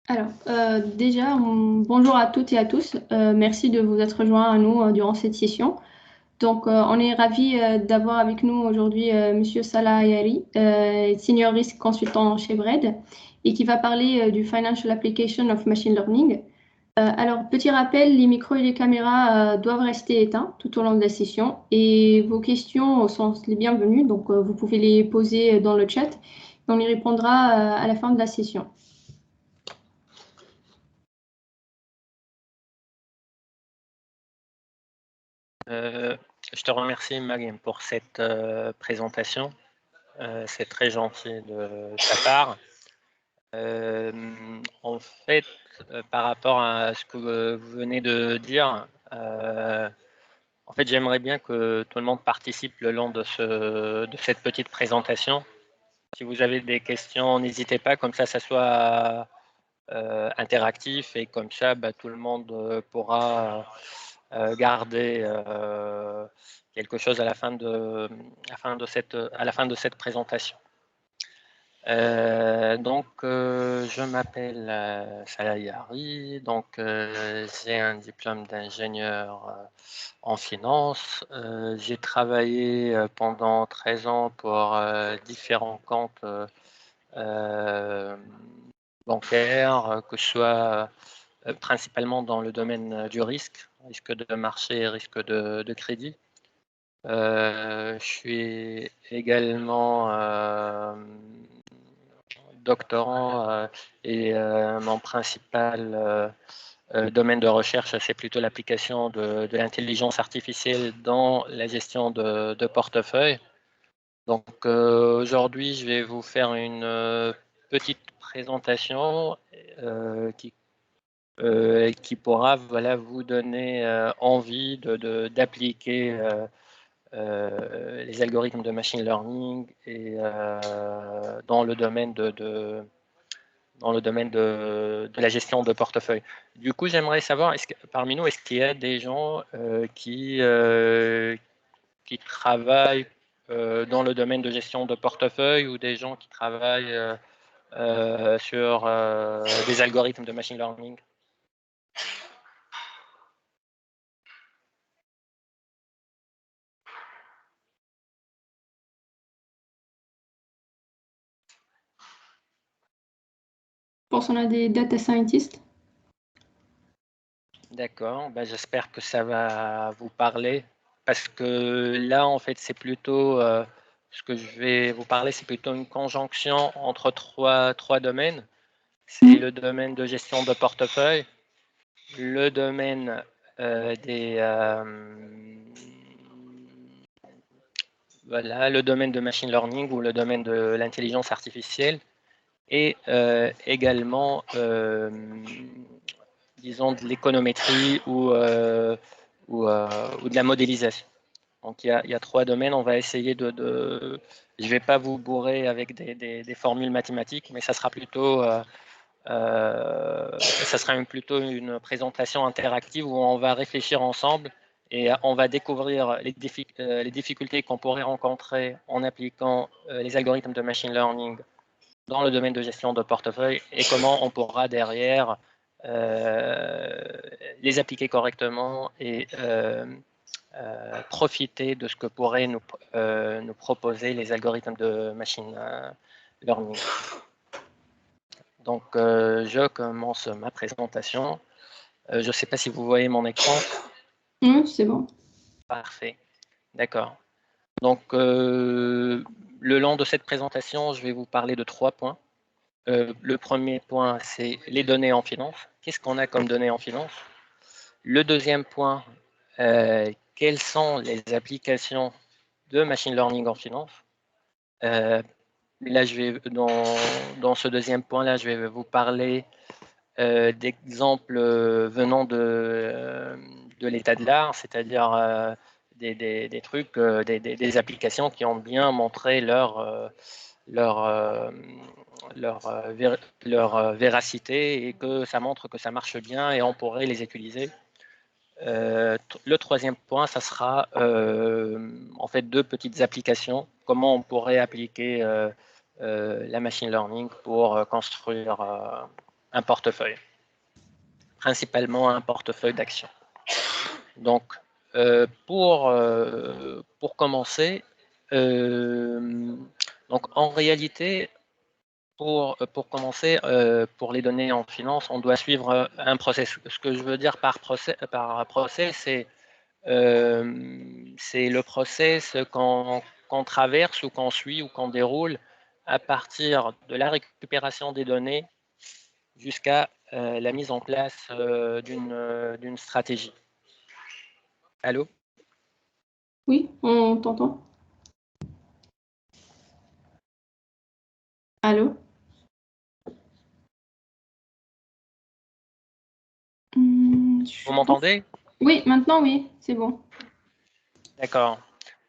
Alors, déjà, bonjour à toutes et à tous. Merci de vous être joints à nous durant cette session. Donc, on est ravis d'avoir avec nous aujourd'hui Monsieur Salah Ayari, Senior Risk Consultant chez Bread, et qui va parler du Financial Application of Machine Learning. Alors, petit rappel, les micros et les caméras doivent rester éteints tout au long de la session, et vos questions sont les bienvenues, donc vous pouvez les poser dans le chat, et on y répondra à la fin de la session. Je te remercie, Mariam, pour cette présentation. C'est très gentil de ta part. En fait, par rapport à ce que vous venez de dire, en fait, j'aimerais bien que tout le monde participe le long de cette petite présentation. Si vous avez des questions, n'hésitez pas, comme ça soit interactif et comme ça, tout le monde pourra garder quelque chose à la fin de cette présentation. Je m'appelle Salah Yari, donc j'ai un diplôme d'ingénieur en finance. J'ai travaillé pendant 13 ans pour différents comptes bancaires, que ce soit principalement dans le domaine du risque de marché et risque de crédit. Je suis également doctorant et mon principal domaine de recherche, c'est plutôt l'application de l'intelligence artificielle dans la gestion de portefeuille. Donc aujourd'hui, je vais vous faire une petite présentation qui pourra vous donner envie d'appliquer les algorithmes de machine learning et dans le domaine de la gestion de portefeuille. Du coup, j'aimerais savoir, parmi nous, est-ce qu'il y a des gens qui travaillent dans le domaine de gestion de portefeuille ou des gens qui travaillent sur des algorithmes de machine learning? Je pense qu'on a des data scientists. D'accord, j'espère que ça va vous parler parce que là, en fait, c'est plutôt ce que je vais vous parler, c'est plutôt une conjonction entre trois domaines. C'est le domaine de gestion de portefeuille, le domaine le domaine de machine learning ou le domaine de l'intelligence artificielle et également, disons, de l'économétrie ou de la modélisation. Donc il y a trois domaines. On va essayer je ne vais pas vous bourrer avec des formules mathématiques, mais ça sera plutôt plutôt une présentation interactive où on va réfléchir ensemble et on va découvrir les difficultés qu'on pourrait rencontrer en appliquant les algorithmes de machine learning dans le domaine de gestion de portefeuille et comment on pourra derrière les appliquer correctement et profiter de ce que pourraient nous proposer les algorithmes de machine learning. Donc, je commence ma présentation. Je ne sais pas si vous voyez mon écran. Oui, c'est bon. Parfait. D'accord. Donc, le long de cette présentation, je vais vous parler de 3 points. Le premier point, c'est les données en finance. Qu'est-ce qu'on a comme données en finance? Le deuxième point, quelles sont les applications de machine learning en finance? Là, dans ce deuxième point-là, je vais vous parler d'exemples venant de l'état de l'art, c'est-à-dire des trucs, des applications qui ont bien montré leur véracité et que ça montre que ça marche bien et on pourrait les utiliser. Le troisième point, ça sera en fait 2 petites applications. Comment on pourrait appliquer la machine learning pour construire un portefeuille, principalement un portefeuille d'actions. Donc, pour commencer, donc en réalité, pour commencer, pour les données en finance, on doit suivre un process. Ce que je veux dire par process, c'est le process qu'on traverse ou qu'on suit ou qu'on déroule à partir de la récupération des données jusqu'à la mise en place d'une stratégie. Allô? Oui, on t'entend. Allô? Vous m'entendez? Oui, maintenant oui, c'est bon. D'accord.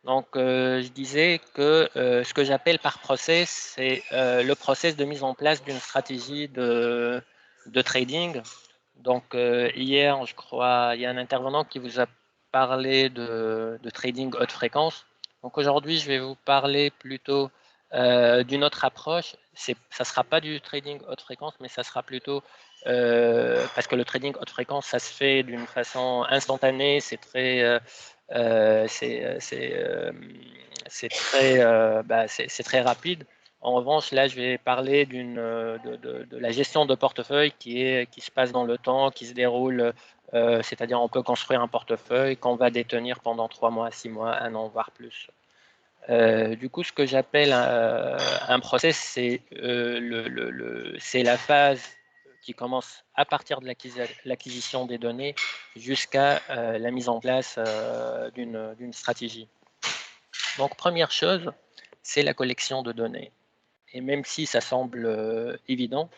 Donc, je disais que ce que j'appelle par process, c'est le process de mise en place d'une stratégie de trading. Donc, hier, je crois, il y a un intervenant qui vous a parlé de trading haute fréquence. Donc, aujourd'hui, je vais vous parler plutôt d'une autre approche. Ça ne sera pas du trading haute fréquence, mais ça sera plutôt, parce que le trading haute fréquence, ça se fait d'une façon instantanée, c'est très... c'est très rapide. En revanche, là, je vais parler de la gestion de portefeuille qui se passe dans le temps, qui se déroule, c'est-à-dire on peut construire un portefeuille qu'on va détenir pendant 3 mois, 6 mois, 1 an, voire plus. Du coup, ce que j'appelle un process, c'est la phase qui commence à partir de l'acquisition des données jusqu'à la mise en place d'une stratégie. Donc, première chose, c'est la collection de données. Et même si ça semble évident,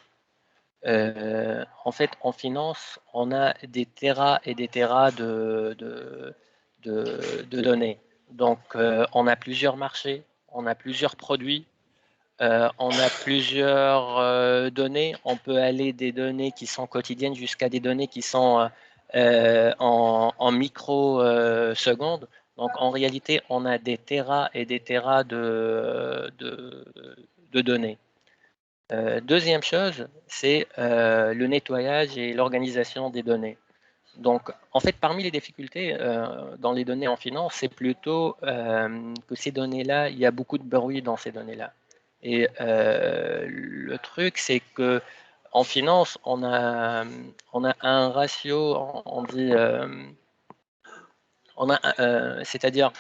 en fait, en finance, on a des terras et des terras de données. Donc, on a plusieurs marchés, on a plusieurs produits, on a plusieurs données. On peut aller des données qui sont quotidiennes jusqu'à des données qui sont en microsecondes. Donc, en réalité, on a des terras et des terras de données. Deuxième chose, c'est le nettoyage et l'organisation des données. Donc, en fait, parmi les difficultés dans les données en finance, c'est plutôt que ces données-là, il y a beaucoup de bruit dans ces données-là. Et le truc, c'est que en finance, on a un ratio, on dit, c'est-à-dire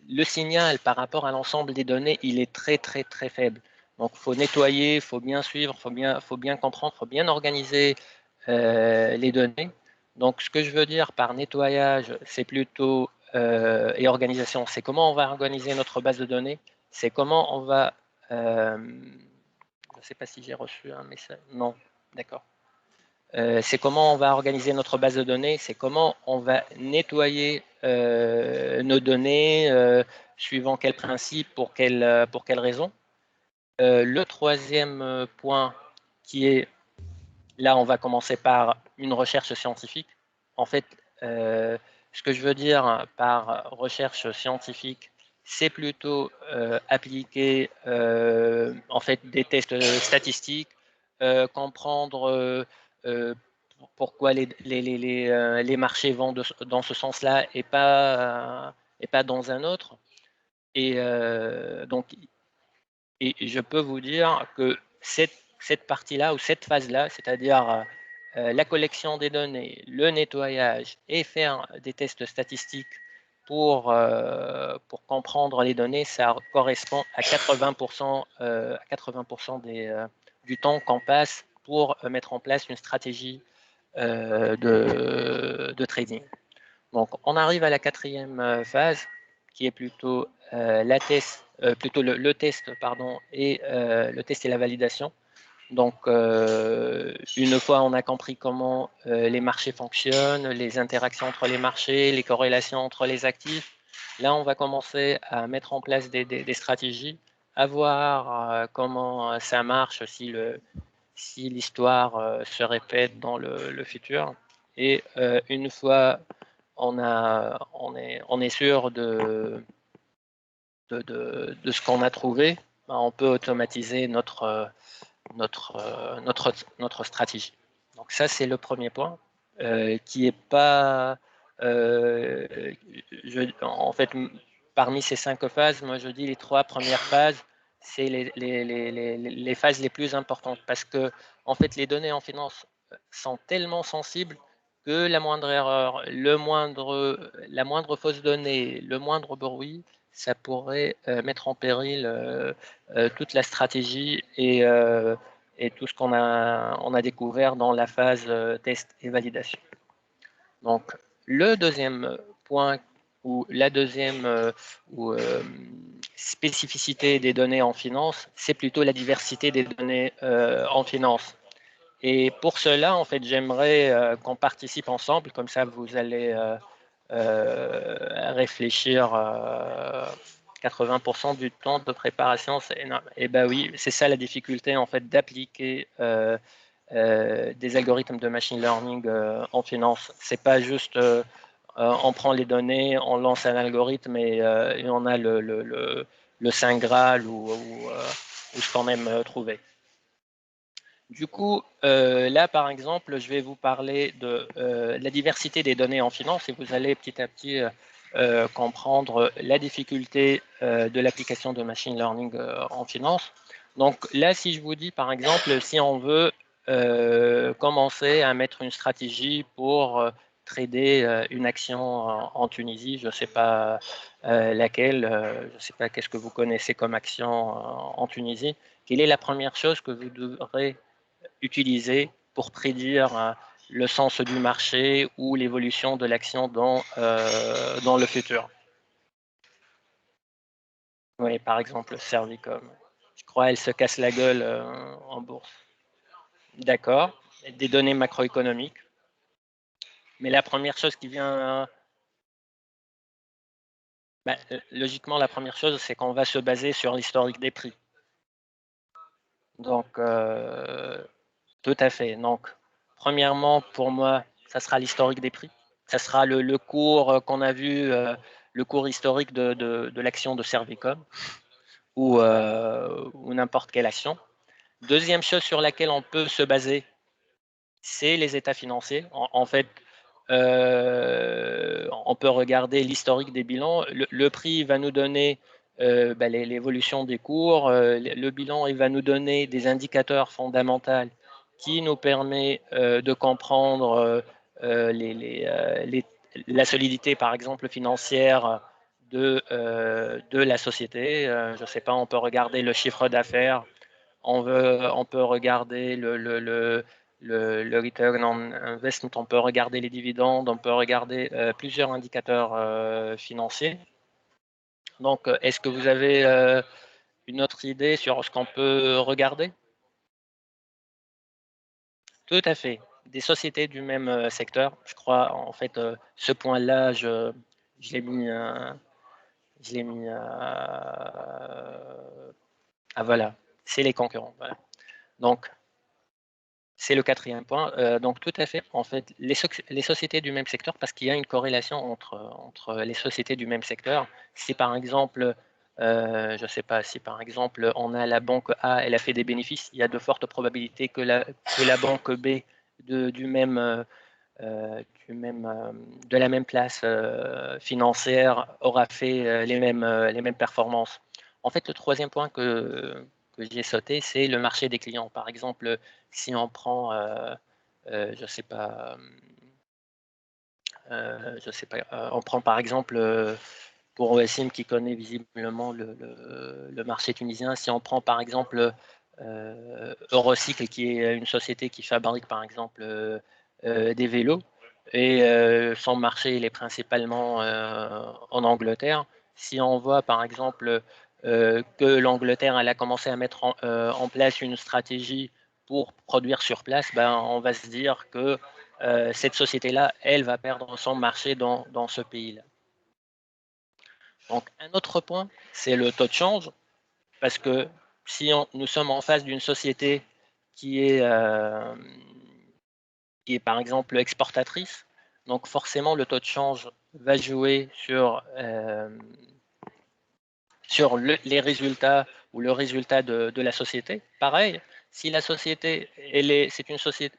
le signal par rapport à l'ensemble des données, il est très très très faible. Donc, il faut nettoyer, il faut bien suivre, il faut bien comprendre, il faut bien organiser les données. Donc, ce que je veux dire par nettoyage, c'est plutôt et organisation, c'est comment on va organiser notre base de données, c'est comment on va. Je ne sais pas si j'ai reçu un message. Non, d'accord. C'est comment on va organiser notre base de données, c'est comment on va nettoyer nos données, suivant quel principe, pour quelle raison. Le troisième point qui est, là on va commencer par une recherche scientifique. En fait, ce que je veux dire par recherche scientifique, c'est plutôt appliquer en fait des tests statistiques, comprendre pourquoi les marchés vont dans ce sens-là et pas dans un autre. Et donc, et je peux vous dire que cette partie-là ou cette phase-là, c'est-à-dire la collection des données, le nettoyage et faire des tests statistiques pour comprendre les données, ça correspond à 80%, du temps qu'on passe pour mettre en place une stratégie de trading. Donc, on arrive à la quatrième phase, qui est plutôt le test, pardon, et le test et la validation. Donc, une fois on a compris comment les marchés fonctionnent, les interactions entre les marchés, les corrélations entre les actifs, là, on va commencer à mettre en place des stratégies, à voir comment ça marche, si l'histoire se répète dans le futur. Et une fois on est sûr de ce qu'on a trouvé, on peut automatiser notre stratégie. Donc ça, c'est le premier point qui est pas... en fait, parmi ces 5 phases, moi je dis les 3 premières phases, c'est les phases les plus importantes parce que en fait, les données en finance sont tellement sensibles que la moindre erreur, la moindre fausse donnée, le moindre bruit, ça pourrait mettre en péril toute la stratégie et tout ce qu'on a découvert dans la phase test et validation. Donc, le deuxième point ou la deuxième spécificité des données en finance, c'est plutôt la diversité des données en finance. Et pour cela, en fait, j'aimerais qu'on participe ensemble, comme ça vous allez réfléchir 80% du temps de préparation, c'est énorme. Et ben oui, c'est ça la difficulté en fait d'appliquer des algorithmes de machine learning en finance. C'est pas juste on prend les données, on lance un algorithme et on a le Saint Graal ou ce qu'on aime trouver. Du coup, là, par exemple, je vais vous parler de la diversité des données en finance et vous allez petit à petit comprendre la difficulté de l'application de machine learning en finance. Donc là, si je vous dis, par exemple, si on veut commencer à mettre une stratégie pour trader une action en Tunisie, je ne sais pas laquelle, je ne sais pas qu'est-ce que vous connaissez comme action en Tunisie, quelle est la première chose que vous devrez utiliser pour prédire le sens du marché ou l'évolution de l'action dans le futur. Oui, par exemple, Servicom. Je crois qu'elle se casse la gueule en bourse. D'accord. Des données macroéconomiques. Mais la première chose qui vient... logiquement, la première chose, c'est qu'on va se baser sur l'historique des prix. Donc, tout à fait. Donc, premièrement, pour moi, ça sera l'historique des prix. Ça sera le cours qu'on a vu, le cours historique de l'action de Servicom ou n'importe quelle action. Deuxième chose sur laquelle on peut se baser, c'est les états financiers. En fait, on peut regarder l'historique des bilans. Le prix va nous donner l'évolution des cours. Le bilan, il va nous donner des indicateurs fondamentaux qui nous permet de comprendre la solidité, par exemple, financière de la société. Je ne sais pas, on peut regarder le chiffre d'affaires, on peut regarder le return on investment, on peut regarder les dividendes, on peut regarder plusieurs indicateurs financiers. Donc, est-ce que vous avez une autre idée sur ce qu'on peut regarder? Tout à fait. Des sociétés du même secteur. Je crois, en fait, ce point-là, je l'ai mis, voilà, c'est les concurrents. Voilà. Donc, c'est le quatrième point. Donc, tout à fait, en fait, les sociétés du même secteur, parce qu'il y a une corrélation entre les sociétés du même secteur. Si par exemple, je ne sais pas, si par exemple, on a la banque A, elle a fait des bénéfices, il y a de fortes probabilités que la banque B de la même place financière aura fait les mêmes performances. En fait, le troisième point que j'ai sauté, c'est le marché des clients. Par exemple, si on prend, je sais pas, on prend par exemple pour OSM qui connaît visiblement le marché tunisien, si on prend par exemple Eurocycle qui est une société qui fabrique par exemple des vélos et son marché il est principalement en Angleterre. Si on voit par exemple que l'Angleterre elle a commencé à mettre en place une stratégie pour produire sur place, ben, on va se dire que cette société-là, elle va perdre son marché dans ce pays-là. Donc, un autre point, c'est le taux de change, parce que si nous sommes en face d'une société qui est par exemple exportatrice, donc forcément le taux de change va jouer sur les résultats ou le résultat de la société. Pareil, Si la société, c'est une société,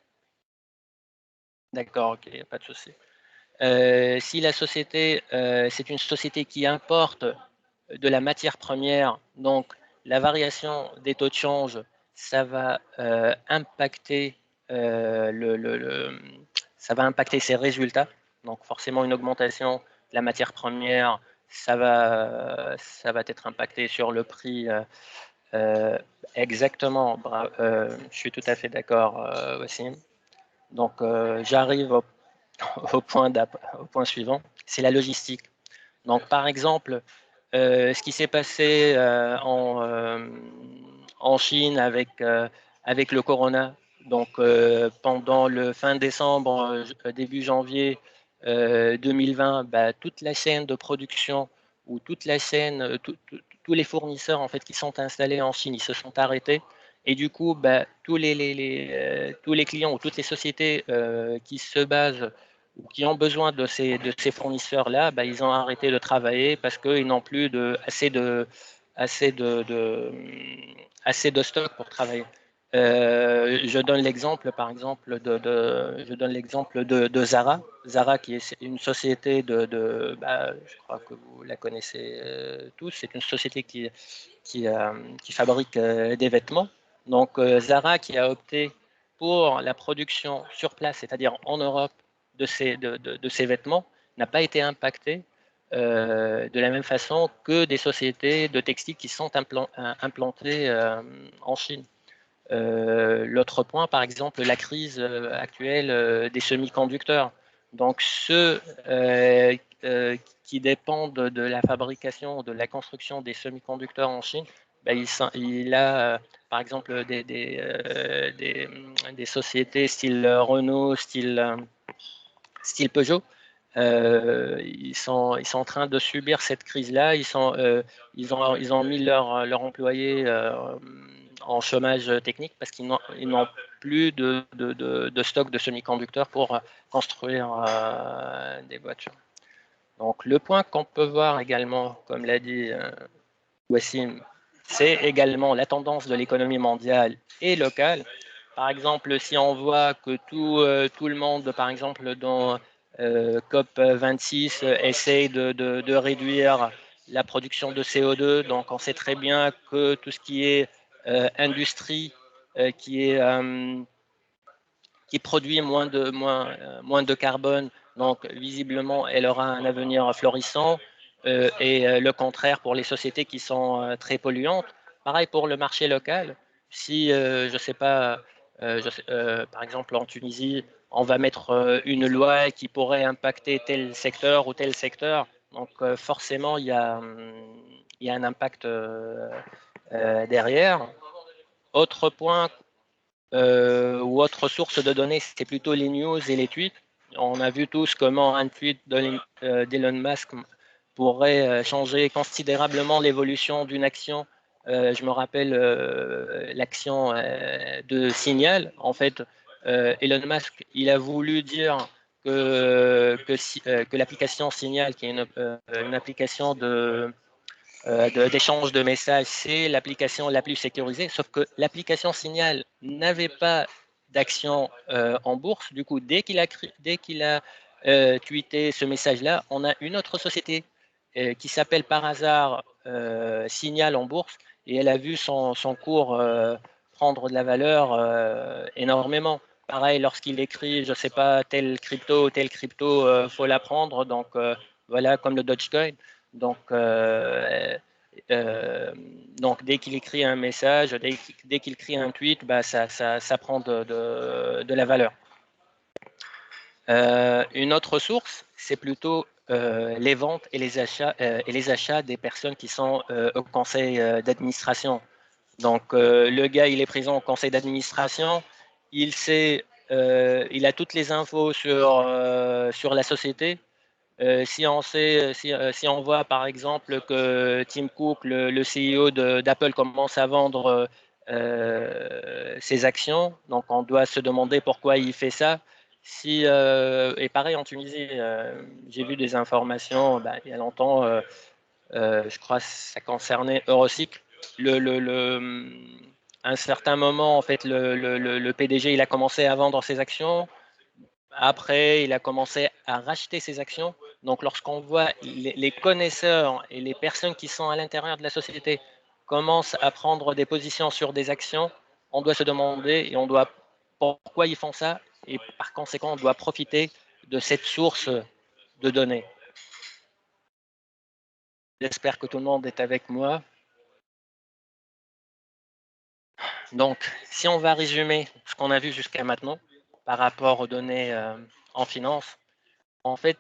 d'accord, ok, pas de souci. Si la société, c'est une société qui importe de la matière première, donc la variation des taux de change, ça va impacter ça va impacter ses résultats. Donc forcément une augmentation de la matière première, ça va être impacté sur le prix. Exactement, je suis tout à fait d'accord, Wassim. Donc j'arrive au point suivant, c'est la logistique. Donc par exemple, ce qui s'est passé en Chine avec le corona. Donc, pendant le fin décembre, début janvier 2020, bah, toute la chaîne de production ou toute la chaîne, tous les fournisseurs en fait qui sont installés en Chine, ils se sont arrêtés. Et du coup, bah, tous les clients ou toutes les sociétés qui se basent ou qui ont besoin de ces fournisseurs-là, bah, ils ont arrêté de travailler parce qu'ils n'ont plus assez assez de stock pour travailler. Je donne l'exemple, par exemple, je donne l'exemple de Zara. Zara, qui est une société bah, je crois que vous la connaissez tous, c'est une société qui fabrique des vêtements. Donc, Zara qui a opté pour la production sur place, c'est-à-dire en Europe, de ces vêtements, n'a pas été impacté de la même façon que des sociétés de textiles qui sont implantées en Chine. L'autre point, par exemple, la crise actuelle des semi-conducteurs. Donc, ceux qui dépendent de la fabrication, de la construction des semi-conducteurs en Chine, ben, il a, par exemple, des sociétés style Renault, style Peugeot. Ils sont en train de subir cette crise-là. Ils ont mis leurs employés en chômage technique parce qu'ils n'ont plus de stock de semi-conducteurs pour construire des voitures. Donc le point qu'on peut voir également, comme l'a dit Wassim, c'est également la tendance de l'économie mondiale et locale. Par exemple, si on voit que tout le monde, par exemple, dans COP26, essaye de réduire la production de CO2, donc on sait très bien que tout ce qui est industrie qui est qui produit moins de carbone, donc visiblement elle aura un avenir florissant, le contraire pour les sociétés qui sont très polluantes. Pareil pour le marché local. Si, je ne sais pas, par exemple en Tunisie, on va mettre une loi qui pourrait impacter tel secteur ou tel secteur, donc forcément il y a un impact derrière. Autre point ou autre source de données, c'est plutôt les news et les tweets. On a vu tous comment un tweet d'Elon Musk pourrait changer considérablement l'évolution d'une action. Je me rappelle l'action de Signal. En fait, Elon Musk, il a voulu dire que l'application Signal, qui est une application d'échange de messages, c'est l'application la plus sécurisée, sauf que l'application Signal n'avait pas d'action en bourse. Du coup, dès qu'il a tweeté ce message-là, on a une autre société qui s'appelle par hasard Signal en bourse, et elle a vu son cours prendre de la valeur énormément. Pareil, lorsqu'il écrit, je ne sais pas, tel crypto, faut la prendre. Donc, voilà, comme le Dogecoin. Donc, euh, donc dès qu'il écrit un message, dès qu'il écrit un tweet, bah, ça prend de la valeur. Une autre source, c'est plutôt les ventes et les achats des personnes qui sont au conseil d'administration. Donc, le gars, il est présent au conseil d'administration, il sait, il a toutes les infos sur la société. Si on voit par exemple que Tim Cook, le CEO d'Apple, commence à vendre ses actions, donc on doit se demander pourquoi il fait ça. Et pareil en Tunisie, j'ai vu des informations bah, il y a longtemps, je crois que ça concernait Eurocycle. Le, le, le, à un certain moment, en fait, le PDG, il a commencé à vendre ses actions. Après, il a commencé à racheter ses actions. Donc, lorsqu'on voit les connaisseurs et les personnes qui sont à l'intérieur de la société commencent à prendre des positions sur des actions, on doit se demander et on doit pourquoi ils font ça et par conséquent, on doit profiter de cette source de données. J'espère que tout le monde est avec moi. Donc, si on va résumer ce qu'on a vu jusqu'à maintenant par rapport aux données en finance, en fait,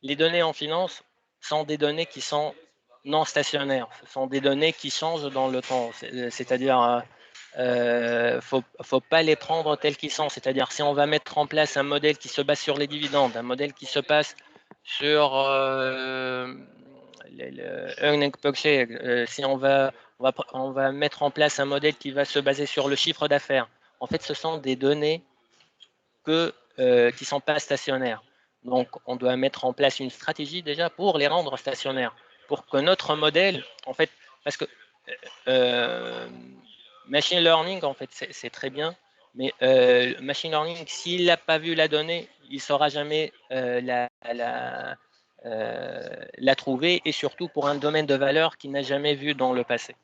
les données en finance sont des données qui sont non stationnaires. Ce sont des données qui changent dans le temps. C'est-à-dire, faut pas les prendre tels qu'ils sont. C'est-à-dire, si on va mettre en place un modèle qui se base sur les dividendes, un modèle qui se base sur le earning per share, si on va mettre en place un modèle qui va se baser sur le chiffre d'affaires. En fait, ce sont des données qui ne sont pas stationnaires. Donc, on doit mettre en place une stratégie déjà pour les rendre stationnaires, pour que notre modèle, en fait, parce que euh, machine learning, en fait, c'est très bien, mais machine learning, s'il n'a pas vu la donnée, il ne saura jamais la trouver, et surtout pour un domaine de valeur qu'il n'a jamais vu dans le passé.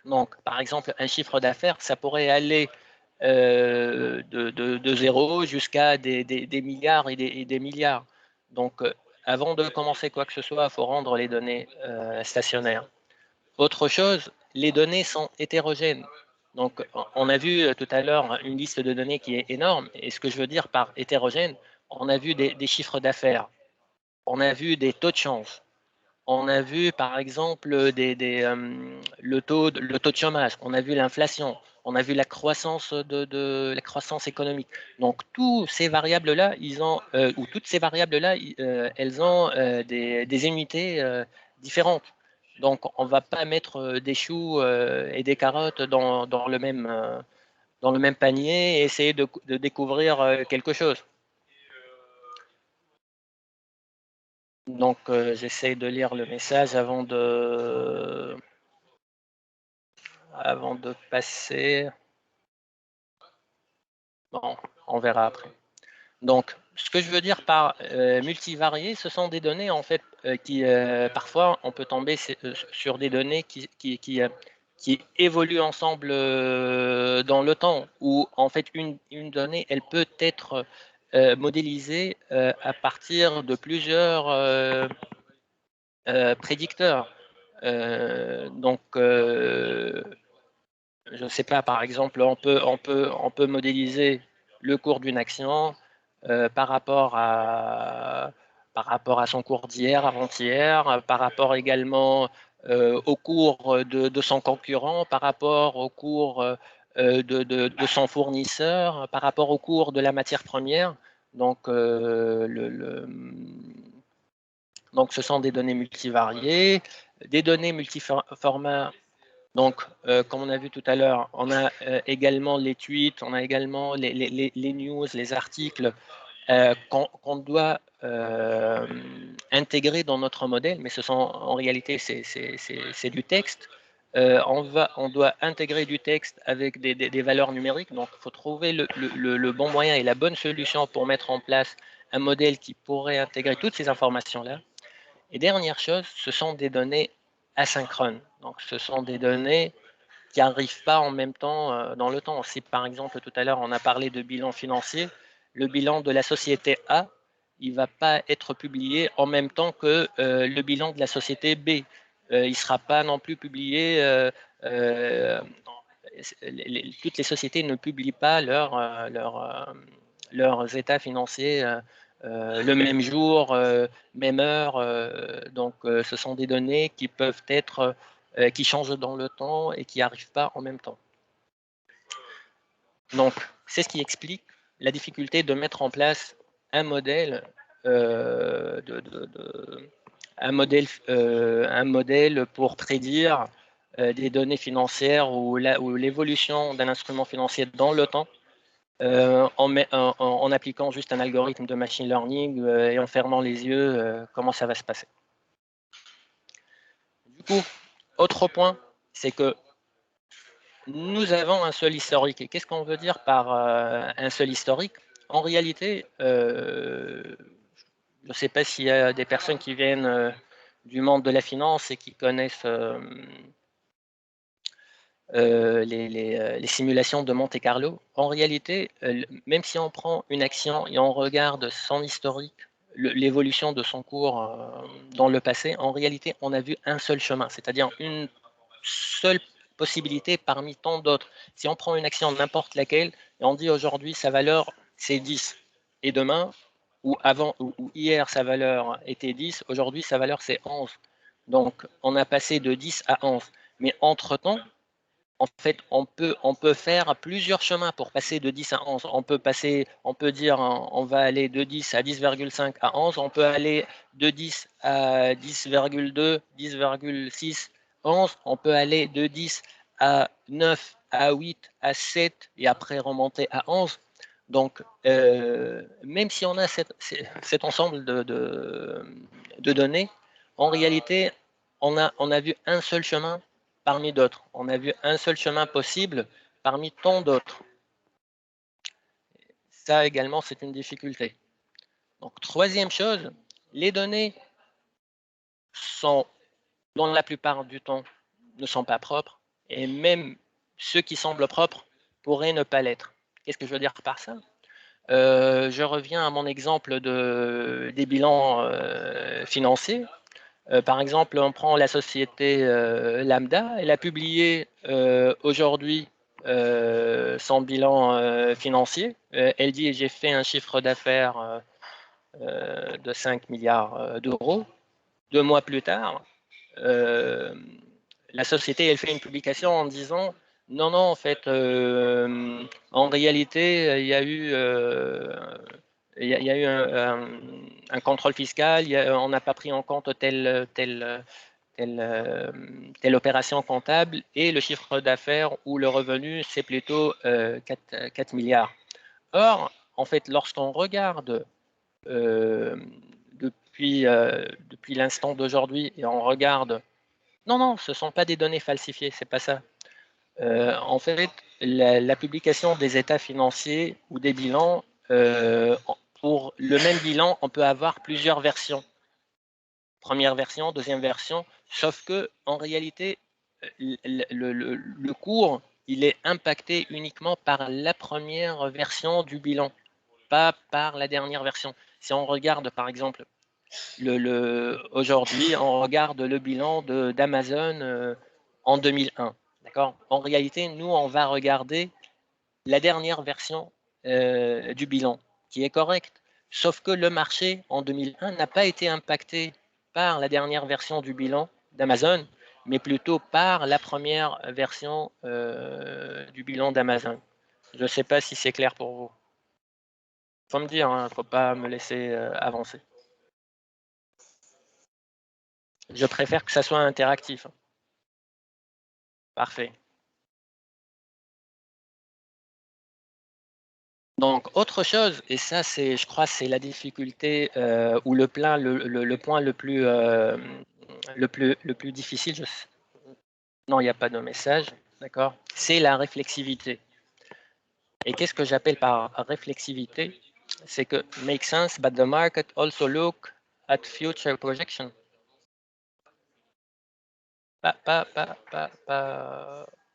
Donc, par exemple, un chiffre d'affaires, ça pourrait aller de zéro jusqu'à des milliards et des milliards. Donc, avant de commencer quoi que ce soit, il faut rendre les données stationnaires. Autre chose, les données sont hétérogènes. Donc, on a vu tout à l'heure une liste de données qui est énorme. Et ce que je veux dire par hétérogène, on a vu des chiffres d'affaires, on a vu des taux de change, on a vu par exemple le taux de chômage, on a vu l'inflation, on a vu la croissance la croissance économique. Donc tous ces variables-là, ou toutes ces variables-là, elles ont des unités différentes. Donc on ne va pas mettre des choux et des carottes dans le même panier et essayer de découvrir quelque chose. Donc j'essaie de lire le message avant de passer. Bon, on verra après. Donc, ce que je veux dire par multivarié, ce sont des données en fait qui parfois on peut tomber sur des données qui évoluent ensemble dans le temps, où en fait une donnée, elle peut être modélisée à partir de plusieurs prédicteurs. Donc, je ne sais pas, par exemple, on peut modéliser le cours d'une action par par rapport à son cours d'hier, avant-hier, par rapport également au cours de son concurrent, par rapport au cours de son fournisseur, par rapport au cours de la matière première. Donc, donc ce sont des données multivariées, des données multiformats. Donc, comme on a vu tout à l'heure, on a également les tweets, on a également les news, les articles qu'on doit intégrer dans notre modèle, mais ce sont en réalité c'est du texte. On doit intégrer du texte avec des valeurs numériques, donc il faut trouver le bon moyen et la bonne solution pour mettre en place un modèle qui pourrait intégrer toutes ces informations-là. Et dernière chose, ce sont des données asynchrones. Donc, ce sont des données qui n'arrivent pas en même temps dans le temps. Si par exemple tout à l'heure on a parlé de bilan financier, le bilan de la société A, il ne va pas être publié en même temps que le bilan de la société B. Il ne sera pas non plus publié. Euh, Toutes les sociétés ne publient pas leurs états financiers le même jour, même heure. Donc, ce sont des données qui peuvent être qui changent dans le temps et qui n'arrivent pas en même temps. Donc, c'est ce qui explique la difficulté de mettre en place un modèle, un modèle pour prédire des données financières ou l'évolution d'un instrument financier dans le temps en appliquant juste un algorithme de machine learning et en fermant les yeux, comment ça va se passer. Du coup, autre point, c'est que nous avons un seul historique. Et qu'est-ce qu'on veut dire par un seul historique? En réalité, je ne sais pas s'il y a des personnes qui viennent du monde de la finance et qui connaissent les simulations de Monte-Carlo. En réalité, même si on prend une action et on regarde son historique, l'évolution de son cours dans le passé, en réalité, on a vu un seul chemin, c'est-à-dire une seule possibilité parmi tant d'autres. Si on prend une action n'importe laquelle et on dit aujourd'hui sa valeur c'est 10 et demain ou avant ou hier sa valeur était 10, aujourd'hui sa valeur c'est 11. Donc on a passé de 10 à 11. Mais entre-temps, en fait, on peut faire plusieurs chemins pour passer de 10 à 11. On peut dire, on va aller de 10 à 10,5 à 11. On peut aller de 10 à 10,2, 10,6, 11. On peut aller de 10 à 9, à 8, à 7 et après remonter à 11. Donc, même si on a cet ensemble de données, en réalité, on a vu un seul chemin parmi d'autres. On a vu un seul chemin possible parmi tant d'autres. Ça également, c'est une difficulté. Donc, troisième chose, les données sont, dans la plupart du temps, ne sont pas propres, et même ceux qui semblent propres pourraient ne pas l'être. Qu'est-ce que je veux dire par ça? Je reviens à mon exemple des bilans financiers. Par exemple, on prend la société Lambda. Elle a publié aujourd'hui son bilan financier. Elle dit j'ai fait un chiffre d'affaires de 5 milliards d'euros. 2 mois plus tard, euh, la société elle fait une publication en disant non, non, en fait, en réalité, il y a eu un contrôle fiscal, on n'a pas pris en compte telle opération comptable et le chiffre d'affaires ou le revenu, c'est plutôt 4 milliards. Or, en fait, lorsqu'on regarde depuis l'instant d'aujourd'hui et on regarde, non, non, ce ne sont pas des données falsifiées, c'est pas ça. En fait, la publication des états financiers ou des bilans, pour le même bilan, on peut avoir plusieurs versions. Première version, deuxième version, sauf que en réalité, le cours, il est impacté uniquement par la première version du bilan, pas par la dernière version. Si on regarde par exemple aujourd'hui, on regarde le bilan d'Amazon en 2001. D'accord? En réalité, nous, on va regarder la dernière version du bilan, qui est correcte. Sauf que le marché en 2001 n'a pas été impacté par la dernière version du bilan d'Amazon, mais plutôt par la première version du bilan d'Amazon. Je ne sais pas si c'est clair pour vous. Il faut me dire, il ne faut pas me laisser avancer. Je préfère que ça soit interactif. Parfait. Donc, autre chose, et ça, je crois, c'est la difficulté ou le point le plus difficile. Non, il n'y a pas de message, d'accord? C'est la réflexivité. Et qu'est-ce que j'appelle par réflexivité? C'est que make sense, but the market also look at future projection. Pas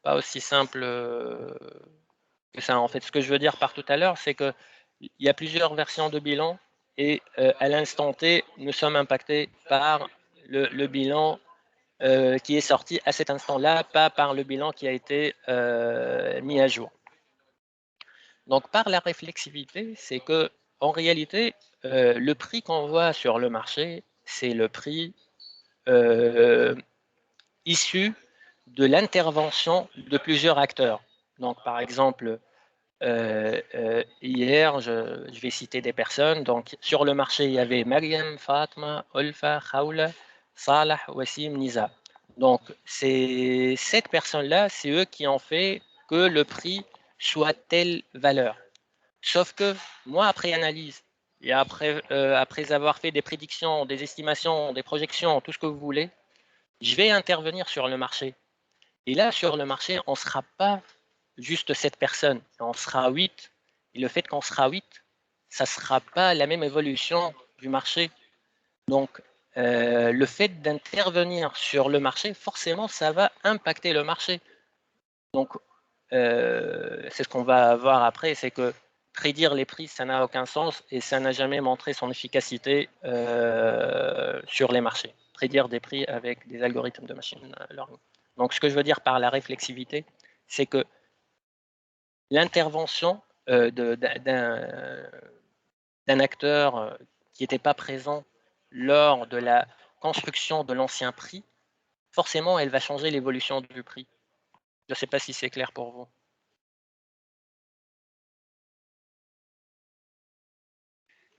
aussi simple que ça. En fait, ce que je veux dire par tout à l'heure, c'est que il y a plusieurs versions de bilan et à l'instant T, nous sommes impactés par le bilan qui est sorti à cet instant-là, pas par le bilan qui a été mis à jour. Donc, par la réflexivité, c'est que en réalité, le prix qu'on voit sur le marché, c'est le prix issu de l'intervention de plusieurs acteurs. Donc, par exemple, hier, je vais citer des personnes. Donc, sur le marché, il y avait Mariam, Fatma, Olfa, Khawla, Salah, Wassim, Nisa. Donc, ces 7 personnes-là, c'est eux qui ont fait que le prix soit telle valeur. Sauf que moi, après analyse et après avoir fait des prédictions, des estimations, des projections, tout ce que vous voulez, je vais intervenir sur le marché. Et là, sur le marché, on ne sera pas juste cette personne, on sera 8. Et le fait qu'on sera 8, ça ne sera pas la même évolution du marché. Donc, le fait d'intervenir sur le marché, forcément, ça va impacter le marché. Donc, c'est ce qu'on va voir après, c'est que prédire les prix, ça n'a aucun sens et ça n'a jamais montré son efficacité sur les marchés. Prédire des prix avec des algorithmes de machine learning. Donc, ce que je veux dire par la réflexivité, c'est que l'intervention d'un acteur qui n'était pas présent lors de la construction de l'ancien prix, forcément, elle va changer l'évolution du prix. Je ne sais pas si c'est clair pour vous.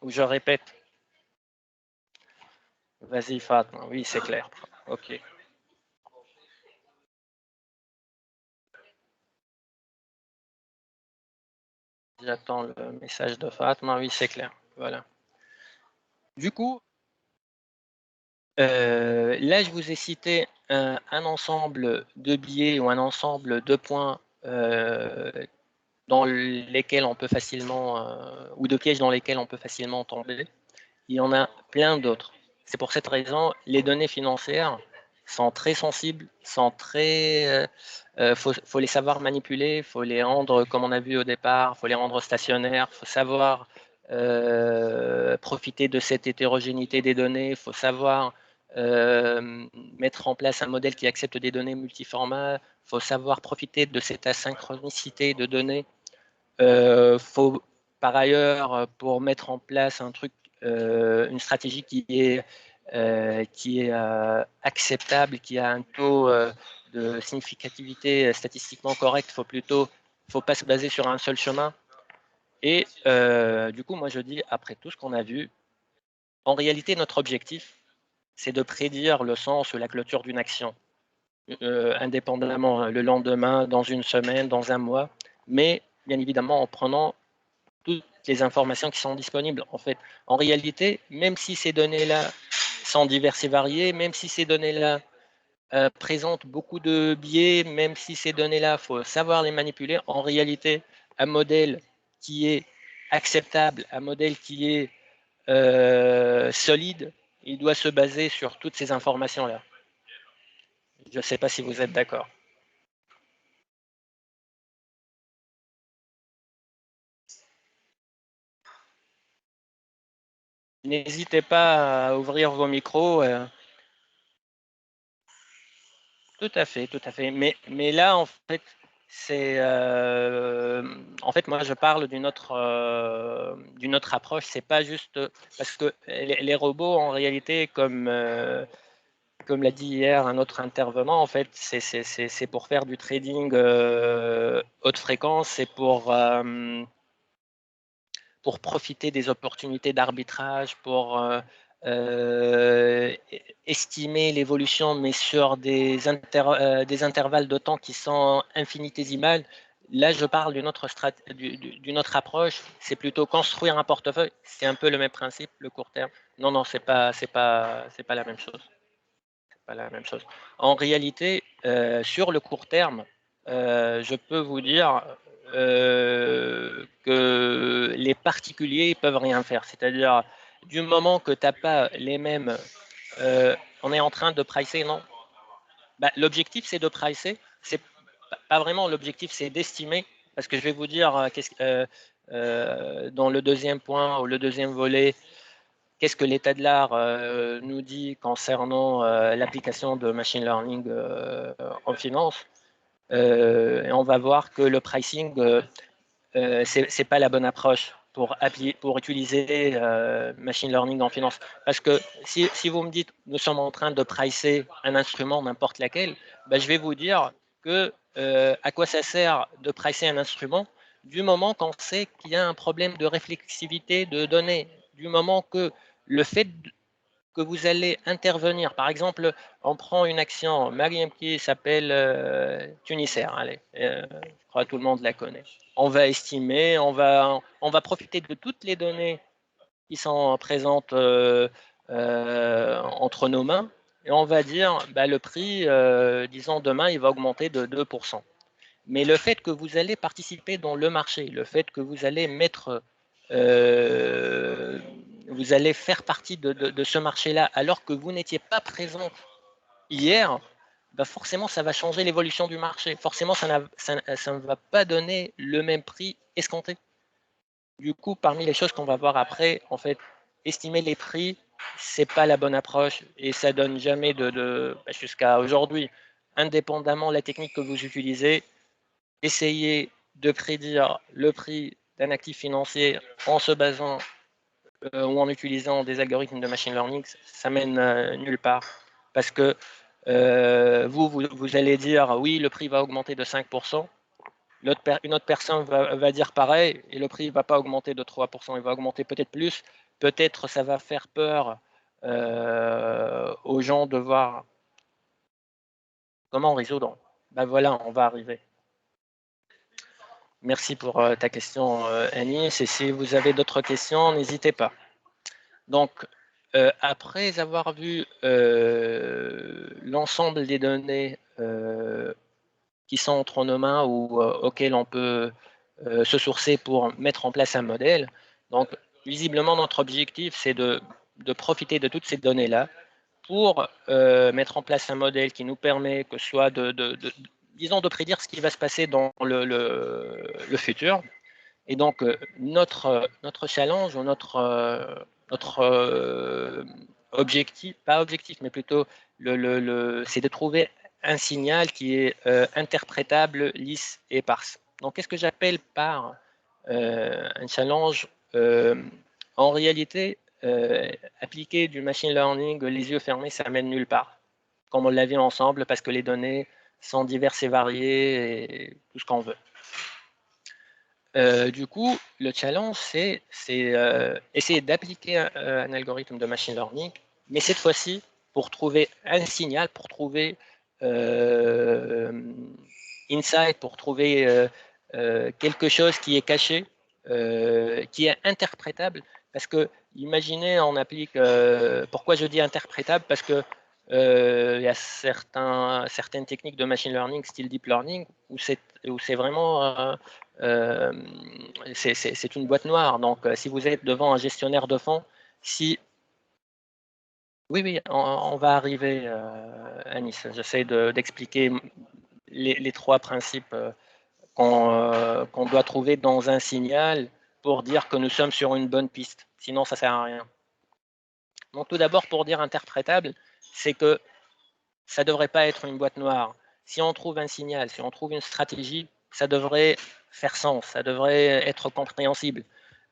Ou je répète. Vas-y, Fatma. Oui, c'est clair. OK. J'attends le message de Fatma. Oui, c'est clair. Voilà. Du coup, là, je vous ai cité un ensemble de biais ou un ensemble de points dans lesquels on peut facilement, ou de pièges dans lesquels on peut facilement tomber. Il y en a plein d'autres. C'est pour cette raison, les données financières sont très sensibles, sont très, faut les savoir manipuler, faut les rendre, comme on a vu au départ, faut les rendre stationnaires, faut savoir profiter de cette hétérogénéité des données, faut savoir mettre en place un modèle qui accepte des données multiformats, faut savoir profiter de cette asynchronicité de données. Faut par ailleurs, pour mettre en place un truc, une stratégie qui est acceptable, qui a un taux de significativité statistiquement correct, faut pas se baser sur un seul chemin. Et du coup, moi je dis, après tout ce qu'on a vu, en réalité, notre objectif, c'est de prédire le sens ou la clôture d'une action, indépendamment le lendemain, dans une semaine, dans un mois, mais bien évidemment en prenant toutes les informations qui sont disponibles. En fait, en réalité, même si ces données-là sont diverses et variées, même si ces données-là présentent beaucoup de biais, même si ces données-là, il faut savoir les manipuler, en réalité, un modèle qui est acceptable, un modèle qui est solide, il doit se baser sur toutes ces informations-là. Je ne sais pas si vous êtes d'accord. N'hésitez pas à ouvrir vos micros. Tout à fait, tout à fait. Mais là, en fait, c'est en fait, moi, je parle d'une autre approche. C'est pas juste parce que les robots, en réalité, comme l'a dit hier un autre intervenant, en fait, c'est pour faire du trading haute fréquence, c'est pour profiter des opportunités d'arbitrage, pour estimer l'évolution, mais sur des intervalles de temps qui sont infinitésimales. Là, je parle d'une autre approche. C'est plutôt construire un portefeuille. C'est un peu le même principe, le court terme. Non, non, c'est pas la même chose. C'est pas la même chose. En réalité, sur le court terme, je peux vous dire que les particuliers ne peuvent rien faire. C'est-à-dire, du moment que tu n'as pas les mêmes... on est en train de pricer, non? Bah, l'objectif, c'est de pricer. C'est pas vraiment l'objectif, c'est d'estimer. Parce que je vais vous dire, dans le deuxième point ou le deuxième volet, qu'est-ce que l'état de l'art nous dit concernant l'application de machine learning en finance. Et on va voir que le pricing, c'est pas la bonne approche pour utiliser machine learning en finance. Parce que si vous me dites, nous sommes en train de pricer un instrument, n'importe laquelle, ben, je vais vous dire que à quoi ça sert de pricer un instrument du moment qu'on sait qu'il y a un problème de réflexivité de données, du moment que le fait que vous allez intervenir. Par exemple, on prend une action, Mariam qui s'appelle Tunisair, allez, je crois que tout le monde la connaît. On va estimer, on va profiter de toutes les données qui sont présentes entre nos mains et on va dire bah, le prix, disons demain, il va augmenter de 2%. Mais le fait que vous allez participer dans le marché, le fait que vous allez mettre, vous allez faire partie de ce marché-là alors que vous n'étiez pas présent hier, bah forcément ça va changer l'évolution du marché. Forcément ça ne va pas donner le même prix escompté. Du coup, parmi les choses qu'on va voir après, en fait, estimer les prix, c'est pas la bonne approche et ça donne jamais jusqu'à aujourd'hui, indépendamment de la technique que vous utilisez, essayez de prédire le prix d'un actif financier en se basant ou en utilisant des algorithmes de machine learning, ça mène nulle part. Parce que vous allez dire oui, le prix va augmenter de 5%. Une autre personne va dire pareil et le prix ne va pas augmenter de 3%, il va augmenter peut-être plus. Peut-être ça va faire peur aux gens de voir comment résoudre. Ben voilà, on va arriver. Merci pour ta question, Anis. Et si vous avez d'autres questions, n'hésitez pas. Donc, après avoir vu l'ensemble des données qui sont entre nos mains ou auxquelles on peut se sourcer pour mettre en place un modèle, donc visiblement notre objectif c'est de profiter de toutes ces données-là pour mettre en place un modèle qui nous permet que soit disons de prédire ce qui va se passer dans le futur. Et donc notre challenge ou notre objectif, pas objectif, mais plutôt c'est de trouver un signal qui est interprétable, lisse et parse. Donc qu'est-ce que j'appelle par un challenge en réalité, appliquer du machine learning les yeux fermés, ça mène nulle part. Comme on l'a vu ensemble, parce que les données sont diverses et variées et tout ce qu'on veut. Du coup, le challenge, c'est essayer d'appliquer un algorithme de machine learning, mais cette fois-ci, pour trouver un signal, pour trouver insight, pour trouver quelque chose qui est caché, qui est interprétable. Parce que, imaginez, on applique. Pourquoi je dis interprétable? Parce que il y a certaines techniques de machine learning, style deep learning, où c'est vraiment c'est une boîte noire. Donc, si vous êtes devant un gestionnaire de fonds, si oui, oui, on va arriver à Nice. J'essaie d'expliquer les trois principes qu'on doit trouver dans un signal pour dire que nous sommes sur une bonne piste. Sinon, ça ne sert à rien. Donc, tout d'abord, pour dire interprétable, c'est que ça ne devrait pas être une boîte noire. Si on trouve un signal, si on trouve une stratégie, ça devrait faire sens, ça devrait être compréhensible.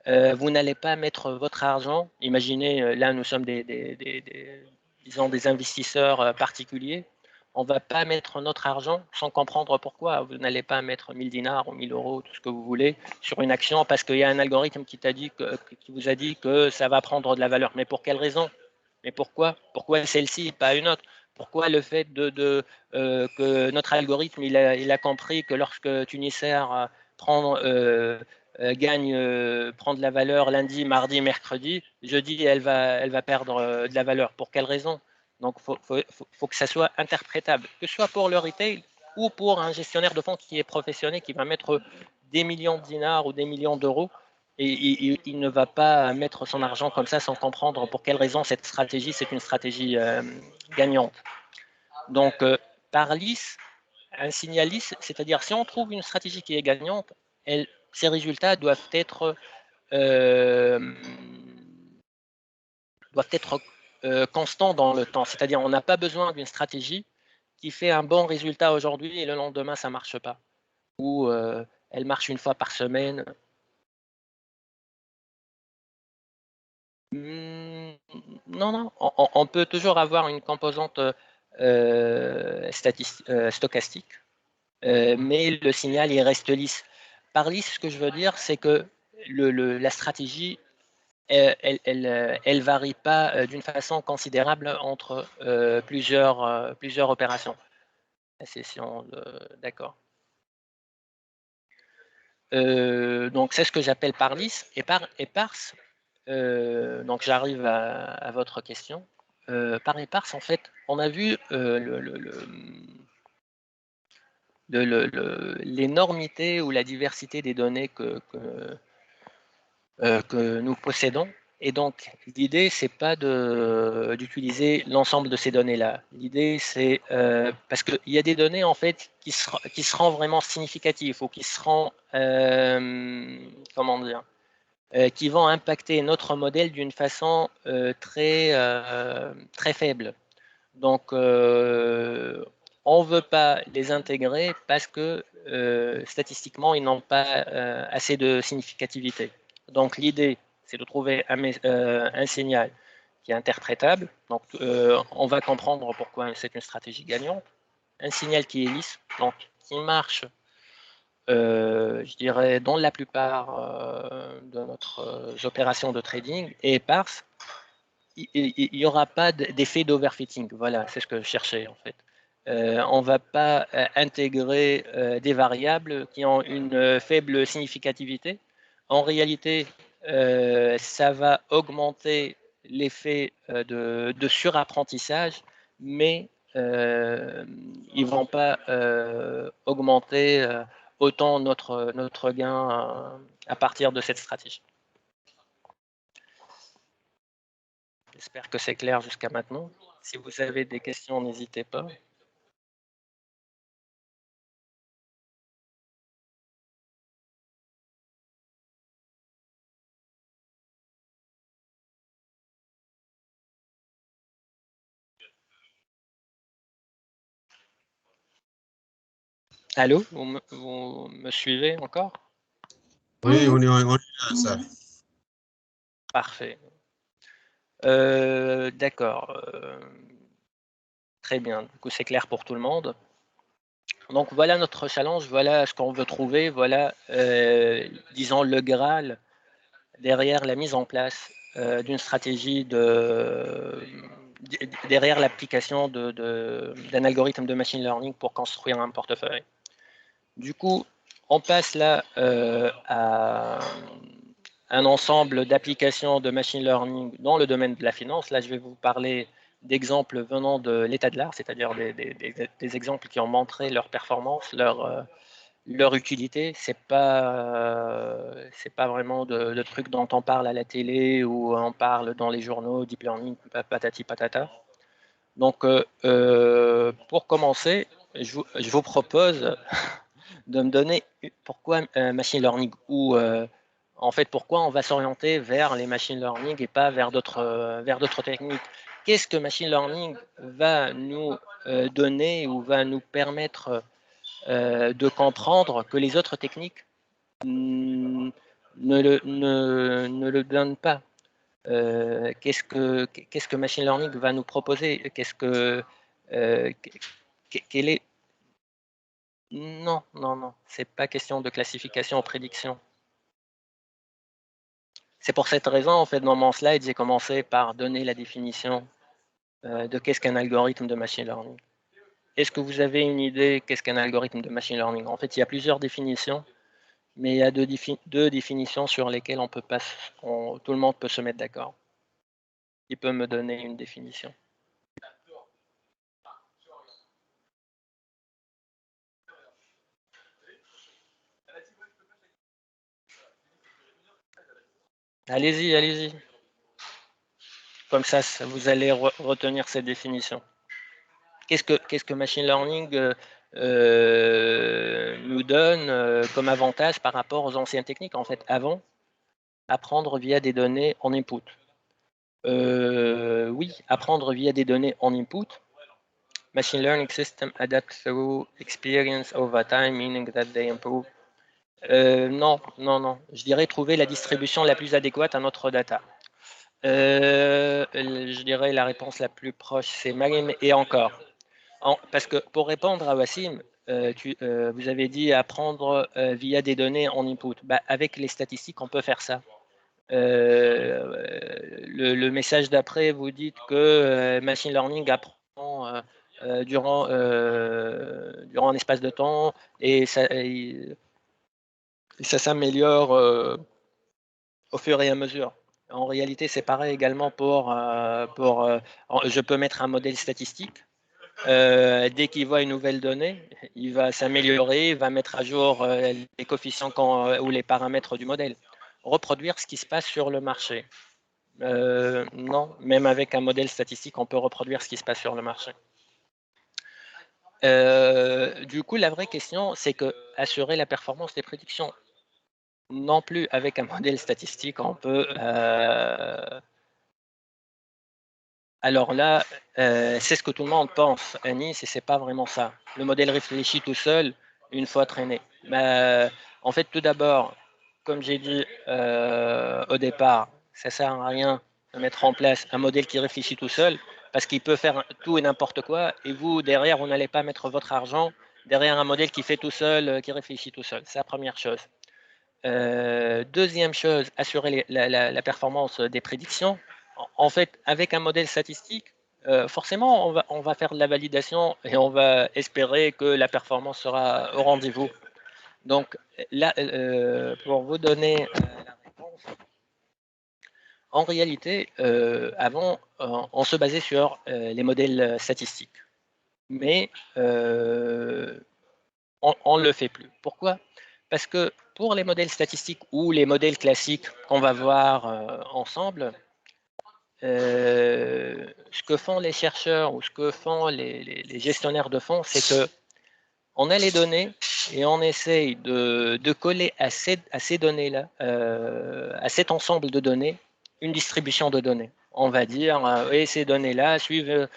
Vous n'allez pas mettre votre argent, imaginez, là nous sommes disons des investisseurs particuliers, on ne va pas mettre notre argent sans comprendre pourquoi. Vous n'allez pas mettre 1000 dinars ou 1000 euros, tout ce que vous voulez, sur une action parce qu'il y a un algorithme qui vous a dit que ça va prendre de la valeur. Mais pour quelle raison? Mais pourquoi? Pourquoi celle-ci et pas une autre? Pourquoi le fait que notre algorithme il a compris que lorsque Tunisair gagne, prend de la valeur lundi, mardi, mercredi, jeudi, elle va perdre de la valeur. Pour quelle raison? Donc, faut que ça soit interprétable, que ce soit pour le retail ou pour un gestionnaire de fonds qui est professionnel, qui va mettre des millions de dinars ou des millions d'euros et il ne va pas mettre son argent comme ça sans comprendre pour quelle raison cette stratégie, c'est une stratégie gagnante. Donc, par lisse, un signal lisse, c'est-à-dire si on trouve une stratégie qui est gagnante, ces résultats euh, doivent être constants dans le temps. C'est-à-dire on n'a pas besoin d'une stratégie qui fait un bon résultat aujourd'hui et le lendemain ça ne marche pas. Ou elle marche une fois par semaine. Non, non, on peut toujours avoir une composante stochastique, mais le signal il reste lisse. Par lisse, ce que je veux dire, c'est que la stratégie, elle varie pas d'une façon considérable entre plusieurs opérations. D'accord. Donc c'est ce que j'appelle par lisse et parse. Donc j'arrive à votre question. par éparse, en fait, on a vu l'énormité ou la diversité des données que nous possédons. Et donc, l'idée, c'est pas d'utiliser l'ensemble de ces données-là. L'idée, c'est parce qu'il y a des données en fait qui seront vraiment significatives ou qui seront, comment dire, qui vont impacter notre modèle d'une façon très faible. Donc, on ne veut pas les intégrer parce que statistiquement, ils n'ont pas assez de significativité. Donc, l'idée, c'est de trouver un signal qui est interprétable. Donc, on va comprendre pourquoi c'est une stratégie gagnante. Un signal qui est lisse, donc qui marche, je dirais, dans la plupart de notre opérations de trading et éparse. Il n'y aura pas d'effet d'overfitting. Voilà, c'est ce que je cherchais en fait. On ne va pas intégrer des variables qui ont une faible significativité. En réalité, ça va augmenter l'effet de surapprentissage, mais ils ne vont pas augmenter autant notre gain à partir de cette stratégie. J'espère que c'est clair jusqu'à maintenant. Si vous avez des questions, n'hésitez pas. Allô, vous me suivez encore? Oui, on est là, ça. Parfait. D'accord. Très bien. Du coup, c'est clair pour tout le monde. Donc, voilà notre challenge. Voilà ce qu'on veut trouver. Voilà, disons, le Graal derrière la mise en place d'une stratégie derrière l'application d'un algorithme de machine learning pour construire un portefeuille. Du coup, on passe là à un ensemble d'applications de machine learning dans le domaine de la finance. Là, je vais vous parler d'exemples venant de l'état de l'art, c'est-à-dire des exemples qui ont montré leur performance, leur utilité. C'est pas vraiment de trucs dont on parle à la télé ou on parle dans les journaux, deep learning, patati patata. Donc, pour commencer, je vous propose de me donner pourquoi machine learning ou en fait pourquoi on va s'orienter vers les machine learning et pas vers d'autres techniques. Qu'est-ce que machine learning va nous donner ou va nous permettre de comprendre que les autres techniques ne le donnent pas. Qu'est-ce que machine learning va nous proposer? Quel est Non, non, non, c'est pas question de classification ou prédiction. C'est pour cette raison, en fait, dans mon slide, j'ai commencé par donner la définition de qu'est-ce qu'un algorithme de machine learning. Est-ce que vous avez une idée qu'est-ce qu'un algorithme de machine learning? En fait, il y a plusieurs définitions, mais il y a deux définitions sur lesquelles tout le monde peut se mettre d'accord. Qui peut me donner une définition? Allez-y, allez-y. Comme ça, vous allez retenir cette définition. Qu'est-ce que machine learning nous donne comme avantage par rapport aux anciennes techniques? En fait, avant, apprendre via des données en input. Oui, apprendre via des données en input. Machine learning system adapt through experience over time, meaning that they improve. Non, non, non. Je dirais trouver la distribution la plus adéquate à notre data. Je dirais la réponse la plus proche, c'est Marim et encore. Parce que pour répondre à Wassim, vous avez dit apprendre via des données en input. Bah, avec les statistiques, on peut faire ça. Le message d'après, vous dites que machine learning apprend durant un espace de temps et ça s'améliore au fur et à mesure. En réalité, c'est pareil également je peux mettre un modèle statistique. Dès qu'il voit une nouvelle donnée, il va s'améliorer, il va mettre à jour les coefficients ou les paramètres du modèle. Reproduire ce qui se passe sur le marché. Non, même avec un modèle statistique, on peut reproduire ce qui se passe sur le marché. Du coup, la vraie question, c'est que assurer la performance des prédictions. Non plus avec un modèle statistique, on peut... Alors là, c'est ce que tout le monde pense à Nice et c'est pas vraiment ça. Le modèle réfléchit tout seul une fois traîné. Mais, en fait, tout d'abord, comme j'ai dit au départ, ça sert à rien de mettre en place un modèle qui réfléchit tout seul parce qu'il peut faire tout et n'importe quoi et vous, derrière, vous n'allez pas mettre votre argent derrière un modèle qui fait tout seul, qui réfléchit tout seul. C'est la première chose. Deuxième chose, assurer la performance des prédictions. En fait, avec un modèle statistique, forcément, on va faire de la validation et on va espérer que la performance sera au rendez-vous. Donc, là, pour vous donner la réponse, en réalité, avant, on se basait sur les modèles statistiques. Mais on ne le fait plus. Pourquoi? Parce que pour les modèles statistiques ou les modèles classiques qu'on va voir ensemble, ce que font les chercheurs ou ce que font les gestionnaires de fonds, c'est que on a les données et on essaye de coller à ces données-là, à cet ensemble de données, une distribution de données. On va dire, oui, ces données-là suivent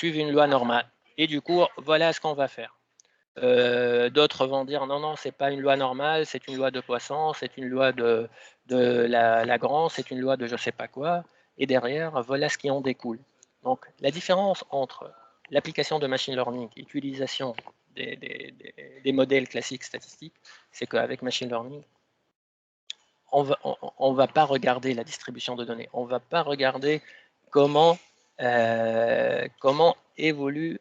une loi normale. Et du coup, voilà ce qu'on va faire. D'autres vont dire non, non, c'est pas une loi normale, c'est une loi de Poisson, c'est une loi de Lagrange, c'est une loi de je sais pas quoi. Et derrière, voilà ce qui en découle. Donc, la différence entre l'application de machine learning, l'utilisation des modèles classiques statistiques, c'est qu'avec machine learning, on va pas regarder la distribution de données, on va pas regarder comment, évoluent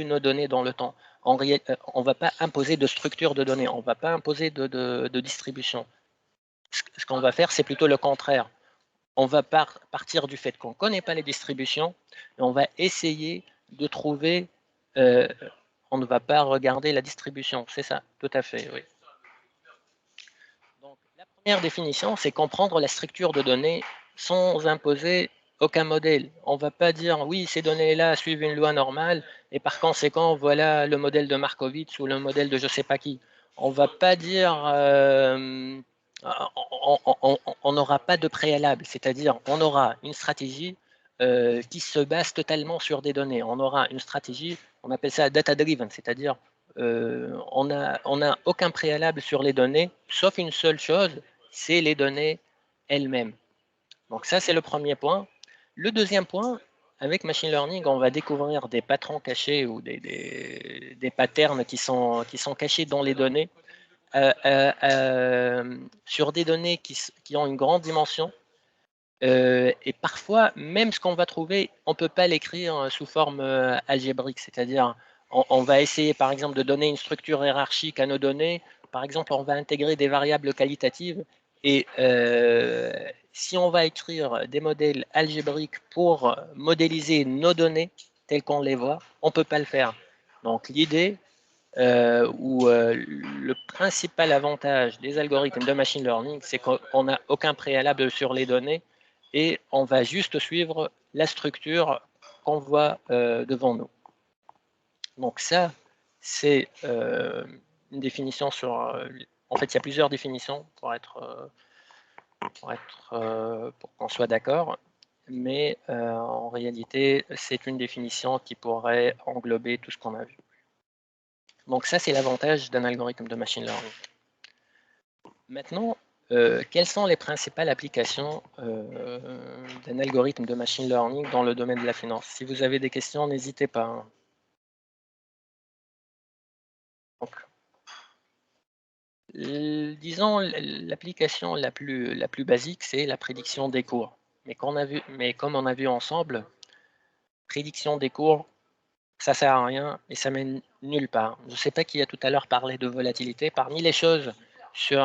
nos données dans le temps. On ne va pas imposer de structure de données, on ne va pas imposer de distribution. Ce qu'on va faire, c'est plutôt le contraire. On va partir du fait qu'on ne connaît pas les distributions et on va essayer de trouver. On ne va pas regarder la distribution, c'est ça, tout à fait, oui. Donc, la première définition, c'est comprendre la structure de données sans imposer aucun modèle. On ne va pas dire, oui, ces données-là suivent une loi normale, et par conséquent, voilà le modèle de Markowitz ou le modèle de je ne sais pas qui. On ne va pas dire, on n'aura pas de préalable, c'est-à-dire on aura une stratégie qui se base totalement sur des données. On aura une stratégie, on appelle ça data-driven, c'est-à-dire on n'a aucun préalable sur les données, sauf une seule chose, c'est les données elles-mêmes. Donc ça, c'est le premier point. Le deuxième point, avec machine learning, on va découvrir des patrons cachés ou des patterns qui sont cachés dans les données, sur des données qui ont une grande dimension. Et parfois, même ce qu'on va trouver, on ne peut pas l'écrire sous forme algébrique, c'est-à-dire on va essayer par exemple de donner une structure hiérarchique à nos données. Par exemple, on va intégrer des variables qualitatives et si on va écrire des modèles algébriques pour modéliser nos données telles qu'on les voit, on ne peut pas le faire. Donc l'idée ou le principal avantage des algorithmes de machine learning, c'est qu'on n'a aucun préalable sur les données et on va juste suivre la structure qu'on voit devant nous. Donc ça, c'est une définition sur... en fait, il y a plusieurs définitions pour qu'on soit d'accord, mais en réalité, c'est une définition qui pourrait englober tout ce qu'on a vu. Donc ça, c'est l'avantage d'un algorithme de machine learning. Maintenant, quelles sont les principales applications d'un algorithme de machine learning dans le domaine de la finance? Si vous avez des questions, n'hésitez pas. Hein. Donc, disons, l'application la plus basique, c'est la prédiction des cours. Mais comme on a vu ensemble, prédiction des cours, ça ne sert à rien et ça mène nulle part. Je ne sais pas qui a tout à l'heure parlé de volatilité. Parmi les choses sur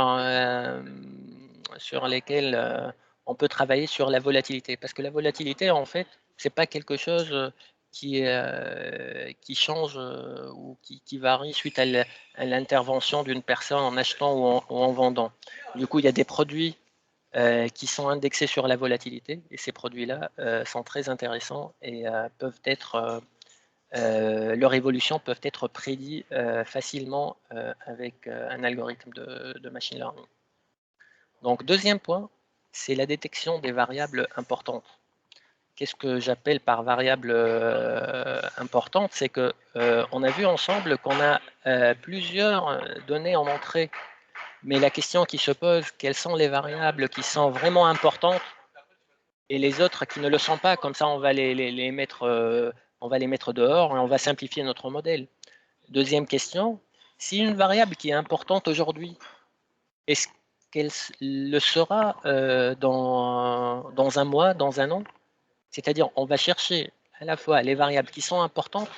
sur lesquels on peut travailler sur la volatilité. Parce que la volatilité, en fait, c'est pas quelque chose qui change ou qui varie suite à l'intervention d'une personne en achetant ou en vendant. Du coup, il y a des produits qui sont indexés sur la volatilité et ces produits-là sont très intéressants et peuvent être leur évolution peuvent être prédits facilement avec un algorithme de machine learning. Donc, deuxième point, c'est la détection des variables importantes. Qu'est-ce que j'appelle par variable importante? C'est que on a vu ensemble qu'on a plusieurs données en entrée, mais la question qui se pose, quelles sont les variables qui sont vraiment importantes et les autres qui ne le sont pas, comme ça on va les mettre, on va les mettre dehors et on va simplifier notre modèle. Deuxième question, si une variable qui est importante aujourd'hui, est-ce qu'elle le sera dans un mois, dans un an? C'est-à-dire, on va chercher à la fois les variables qui sont importantes,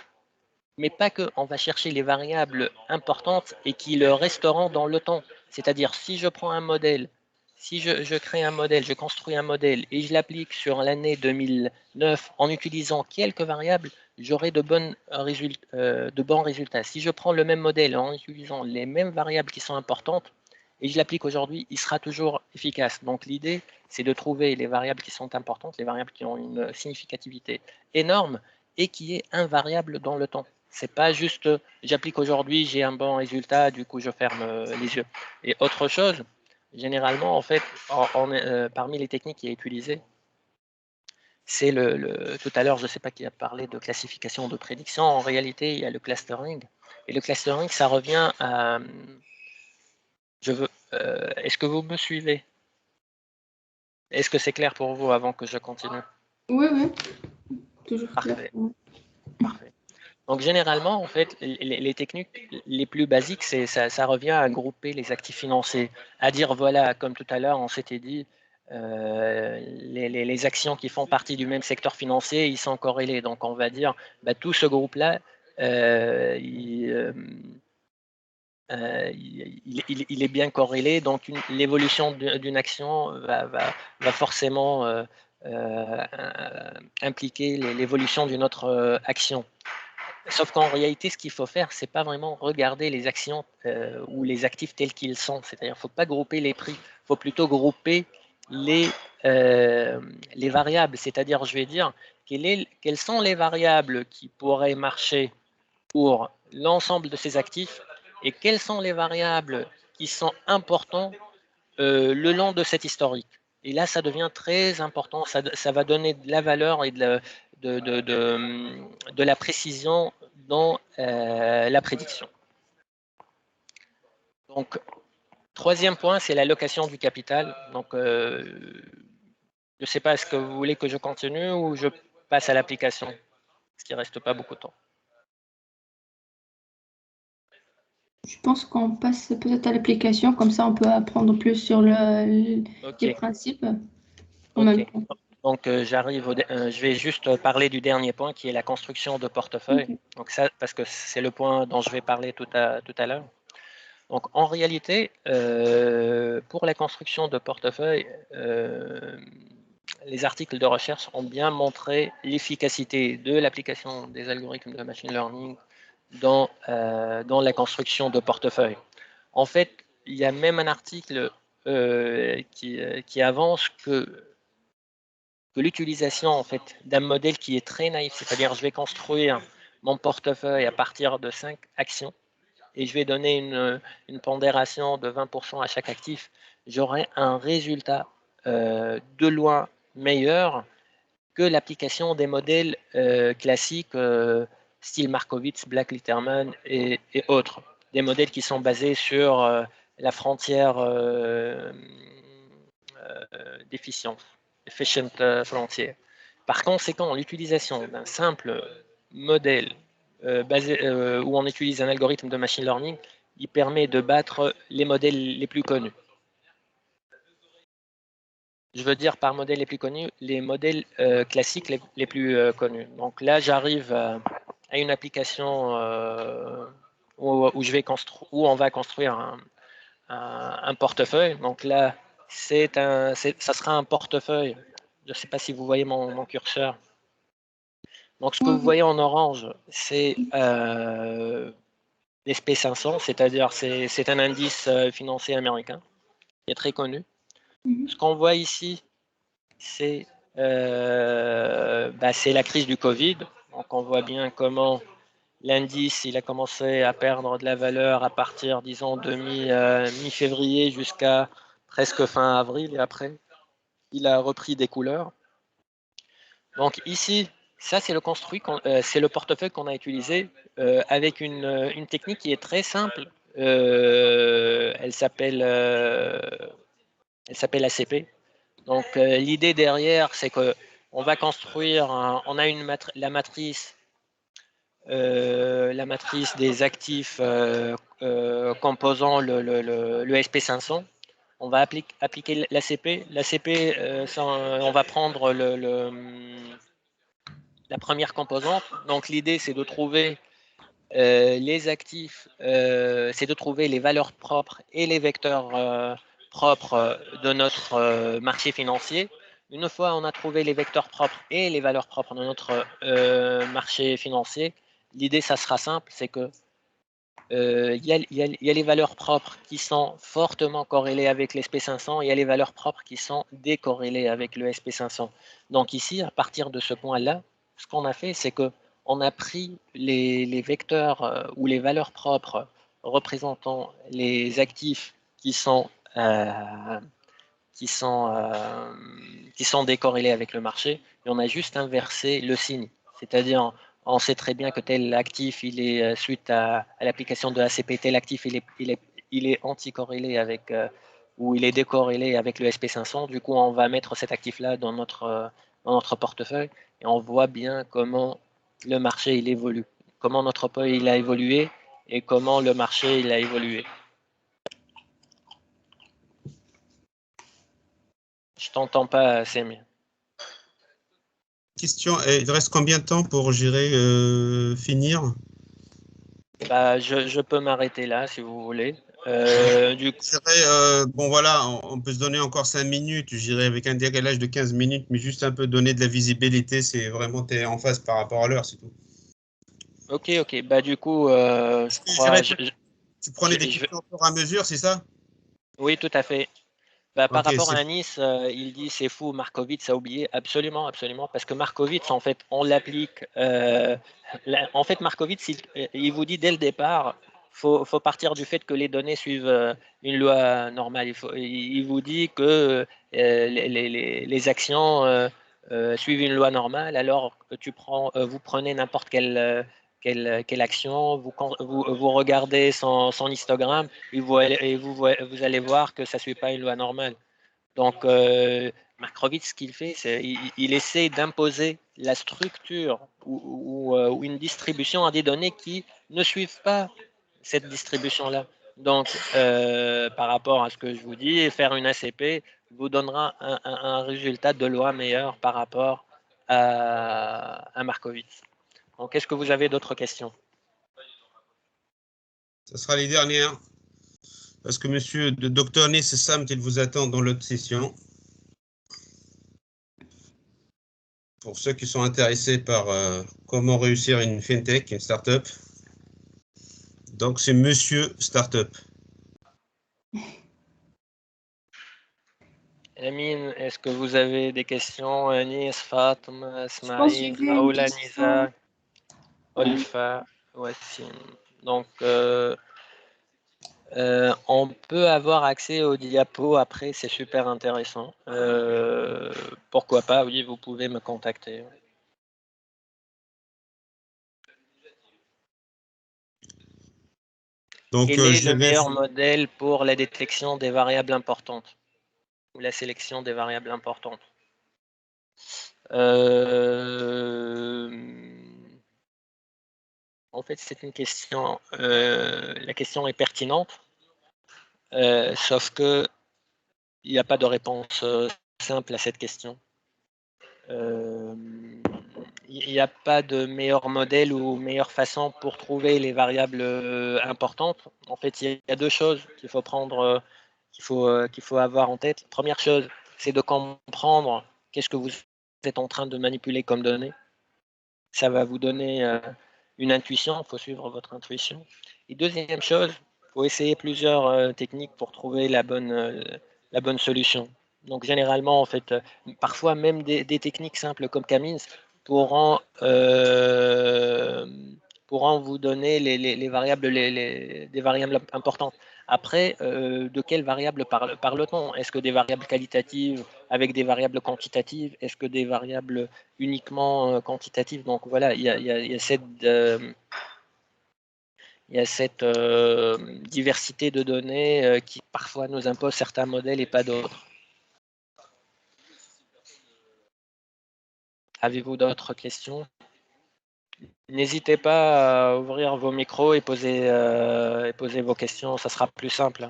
mais pas que, on va chercher les variables importantes et qui le resteront dans le temps. C'est-à-dire, si je prends un modèle, si je crée un modèle, je construis un modèle et je l'applique sur l'année 2009 en utilisant quelques variables, j'aurai de bons résultats. Si je prends le même modèle en utilisant les mêmes variables qui sont importantes et je l'applique aujourd'hui, il sera toujours efficace. Donc l'idée, c'est de trouver les variables qui sont importantes, les variables qui ont une significativité énorme et qui est invariable dans le temps. C'est pas juste j'applique aujourd'hui, j'ai un bon résultat, du coup je ferme les yeux. Et autre chose, généralement, en fait, parmi les techniques qui est utilisées, c'est tout à l'heure, je ne sais pas qui a parlé de classification de prédiction. En réalité, il y a le clustering. Et le clustering, ça revient à. Est-ce que vous me suivez? Est-ce que c'est clair pour vous avant que je continue? Oui, oui, toujours clair. Parfait. Parfait. Donc généralement, en fait, les techniques les plus basiques, ça revient à grouper les actifs financiers, à dire voilà, comme tout à l'heure, on s'était dit, les actions qui font partie du même secteur financier, ils sont corrélés. Donc on va dire, bah, tout ce groupe-là, il est bien corrélé. Donc l'évolution d'une action va forcément impliquer l'évolution d'une autre action. Sauf qu'en réalité, ce qu'il faut faire, c'est pas vraiment regarder les actions ou les actifs tels qu'ils sont. C'est-à-dire, il ne faut pas grouper les prix, il faut plutôt grouper les variables. C'est-à-dire, je vais dire, quelles sont les variables qui pourraient marcher pour l'ensemble de ces actifs et quelles sont les variables qui sont importantes le long de cet historique. Et là, ça devient très important, ça va donner de la valeur et de la précision dans la prédiction. Donc, troisième point, c'est l'allocation du capital. Donc, je ne sais pas, est-ce que vous voulez que je continue ou je passe à l'application? Parce qu'il ne reste pas beaucoup de temps. Je pense qu'on passe peut-être à l'application, comme ça on peut apprendre plus sur les principes. Okay. Donc, je vais juste parler du dernier point qui est la construction de portefeuille. Okay. Donc ça, parce que c'est le point dont je vais parler tout à l'heure. Donc, en réalité, pour la construction de portefeuille, les articles de recherche ont bien montré l'efficacité de l'application des algorithmes de machine learning dans la construction de portefeuille. En fait, il y a même un article qui avance que l'utilisation en fait, d'un modèle qui est très naïf, c'est-à-dire je vais construire mon portefeuille à partir de 5 actions et je vais donner une pondération de 20% à chaque actif, j'aurai un résultat de loin meilleur que l'application des modèles classiques style Markowitz, Black-Litterman et autres. Des modèles qui sont basés sur la frontière d'efficience, efficient frontier. Par conséquent, l'utilisation d'un simple modèle où on utilise un algorithme de machine learning, il permet de battre les modèles les plus connus. Je veux dire par modèles les plus connus, les modèles classiques les plus connus. Donc là, j'arrive à une application où on va construire un portefeuille. Donc là, ça sera un portefeuille. Je ne sais pas si vous voyez mon curseur. Donc, ce que vous voyez en orange, c'est l'SP500, c'est-à-dire c'est un indice financier américain qui est très connu. Ce qu'on voit ici, c'est la crise du Covid. Donc, on voit bien comment l'indice il a commencé à perdre de la valeur à partir, disons, de mi-février jusqu'à presque fin avril. Et après, il a repris des couleurs. Donc ici, ça c'est c'est le portefeuille qu'on a utilisé avec une technique qui est très simple. Elle s'appelle ACP. Donc l'idée derrière, c'est que on va construire, on a la matrice des actifs composant le SP500. On va appliquer l'ACP. L'ACP, on va prendre la première composante. Donc l'idée, c'est de trouver les actifs, c'est de trouver les valeurs propres et les vecteurs propres de notre marché financier. Une fois on a trouvé les vecteurs propres et les valeurs propres de notre marché financier, l'idée, ça sera simple, c'est que il y a les valeurs propres qui sont fortement corrélées avec l'SP500 et il y a les valeurs propres qui sont décorrélées avec le SP500. Donc ici, à partir de ce point-là, ce qu'on a fait, c'est que on a pris les vecteurs ou les valeurs propres représentant les actifs qui sont décorrélés avec le marché et on a juste inversé le signe. C'est-à-dire, on sait très bien que tel actif, il est suite à l'application de ACP, tel actif, il est anticorrélé avec ou il est décorrélé avec le SP500. Du coup, on va mettre cet actif-là dans notre portefeuille et on voit bien comment le marché il évolue, comment notre portefeuille il a évolué et comment le marché il a évolué. Je t'entends pas, Samir. Question, il reste combien de temps pour finir? Je peux m'arrêter là si vous voulez. Du coup, Bon voilà, on peut se donner encore 5 minutes, j'irai avec un décalage de 15 minutes, mais juste un peu donner de la visibilité, c'est vraiment t'es en phase par rapport à l'heure, c'est tout. ok. Du coup, je crois. Tu prenais des questions au fur et à mesure, c'est ça? Oui, tout à fait. Par Ok, rapport à Nice, il dit c'est fou, Markovitz a oublié. Absolument, absolument. Parce que Markovitz, en fait, on l'applique. En fait, Markovitz, il vous dit dès le départ, faut partir du fait que les données suivent une loi normale. Il vous dit que les actions suivent une loi normale, alors que vous prenez n'importe quelle action, vous regardez son histogramme et vous allez voir que ça ne suit pas une loi normale. Donc, Markovitz, ce qu'il fait, c'est il essaie d'imposer la structure ou une distribution à des données qui ne suivent pas cette distribution-là. Donc, par rapport à ce que je vous dis, faire une ACP vous donnera un résultat de loi meilleur par rapport à Markovitz. Donc, est-ce que vous avez d'autres questions? Ce sera les dernières. Parce que monsieur le docteur Nis Samt, il vous attend dans l'autre session. Pour ceux qui sont intéressés par comment réussir une fintech, une startup. Donc, c'est monsieur startup. Amine, est-ce que vous avez des questions? Anis, Fatma, Je pense que j'ai Ismail, vu une Raoula, question. Nisa, Olfa, Wassim. Donc, on peut avoir accès aux diapos après, c'est super intéressant. Pourquoi pas, oui, vous pouvez me contacter. Donc, Quel est le meilleur modèle pour la détection des variables importantes ou la sélection des variables importantes? En fait, c'est une question. La question est pertinente, sauf que il n'y a pas de réponse simple à cette question. Il n'y a pas de meilleur modèle ou meilleure façon pour trouver les variables importantes. En fait, il y a deux choses qu'il faut prendre qu'il faut avoir en tête. Première chose, c'est de comprendre qu'est-ce que vous êtes en train de manipuler comme données. Ça va vous donner une intuition, il faut suivre votre intuition. Et deuxième chose, il faut essayer plusieurs techniques pour trouver la bonne solution. Donc généralement, en fait, parfois même des techniques simples comme Camins pourront vous donner les variables, des variables importantes. Après, de quelles variables parle-t-on? Est-ce que des variables qualitatives avec des variables quantitatives? Est-ce que des variables uniquement quantitatives? Donc voilà, il y a cette diversité de données qui parfois nous impose certains modèles et pas d'autres. Avez-vous d'autres questions? N'hésitez pas à ouvrir vos micros et poser vos questions, ça sera plus simple.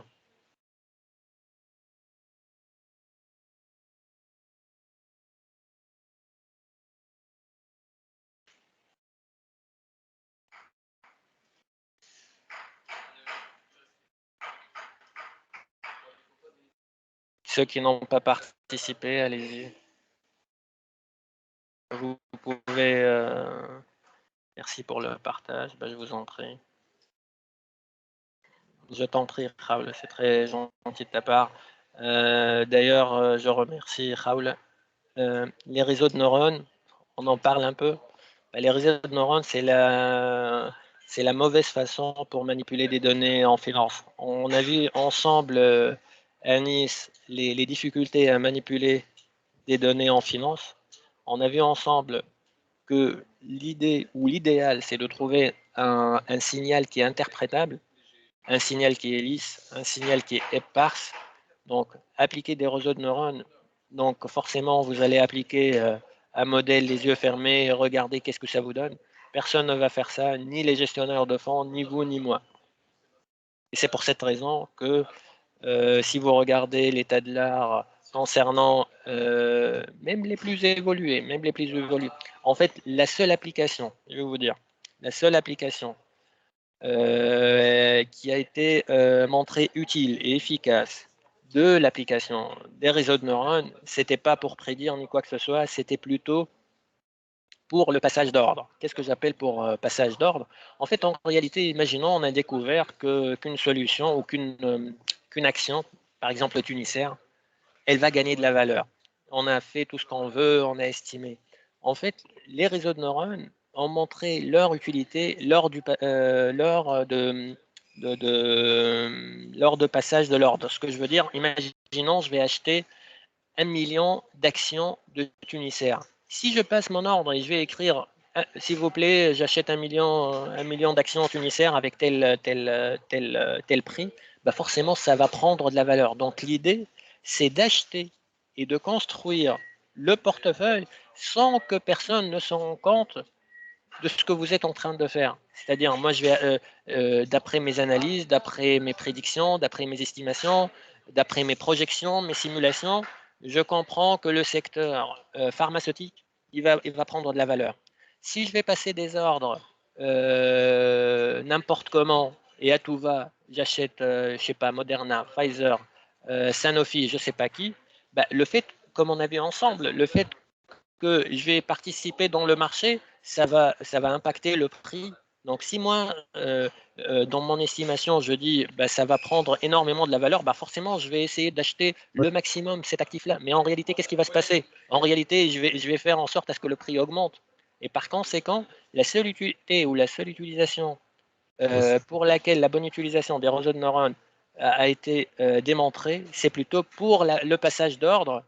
Ceux qui n'ont pas participé, allez-y. Vous pouvez... Merci pour le partage, je vous en prie. Je t'en prie, Raoul, c'est très gentil de ta part. D'ailleurs, je remercie Raoul. Les réseaux de neurones, on en parle un peu. Les réseaux de neurones, c'est la mauvaise façon pour manipuler des données en finance. On a vu ensemble, à Nice, les difficultés à manipuler des données en finance. On a vu ensemble que l'idée ou l'idéal, c'est de trouver un signal qui est interprétable, un signal qui est lisse, un signal qui est éparse. Donc, appliquer des réseaux de neurones. Donc, forcément, vous allez appliquer un modèle les yeux fermés et regarder qu'est-ce que ça vous donne. Personne ne va faire ça, ni les gestionnaires de fonds, ni vous, ni moi. Et c'est pour cette raison que si vous regardez l'état de l'art concernant même les plus évolués, en fait, la seule application, je vais vous dire, la seule application qui a été montrée utile et efficace de l'application des réseaux de neurones, c'était pas pour prédire ni quoi que ce soit, c'était plutôt pour le passage d'ordre. Qu'est-ce que j'appelle pour passage d'ordre? En fait, en réalité, imaginons, on a découvert qu'une solution ou qu'une action, par exemple le Tunisaire, elle va gagner de la valeur. On a fait tout ce qu'on veut, on a estimé. En fait, les réseaux de neurones ont montré leur utilité lors de passage de l'ordre. Ce que je veux dire, imaginons, je vais acheter 1 million d'actions de Tunisaire. Si je passe mon ordre et je vais écrire, s'il vous plaît, j'achète 1 million d'actions Tunisaire avec tel prix, bah forcément, ça va prendre de la valeur. Donc, l'idée, c'est d'acheter et de construire le portefeuille sans que personne ne se rende compte de ce que vous êtes en train de faire. C'est-à-dire, moi, je vais, d'après mes analyses, d'après mes prédictions, d'après mes estimations, d'après mes projections, mes simulations, je comprends que le secteur pharmaceutique, il va prendre de la valeur. Si je vais passer des ordres n'importe comment et à tout va, j'achète, je ne sais pas, Moderna, Pfizer, Sanofi, je ne sais pas qui, bah, le fait, comme on a vu ensemble, le fait que je vais participer dans le marché, ça va impacter le prix. Donc, si moi, dans mon estimation, je dis bah, ça va prendre énormément de la valeur, bah, forcément, je vais essayer d'acheter le maximum cet actif-là. Mais en réalité, qu'est-ce qui va se passer? En réalité, je vais faire en sorte à ce que le prix augmente. Et par conséquent, la seule utilité ou la seule utilisation pour laquelle la bonne utilisation des réseaux de neurones a été démontrée, c'est plutôt pour le passage d'ordre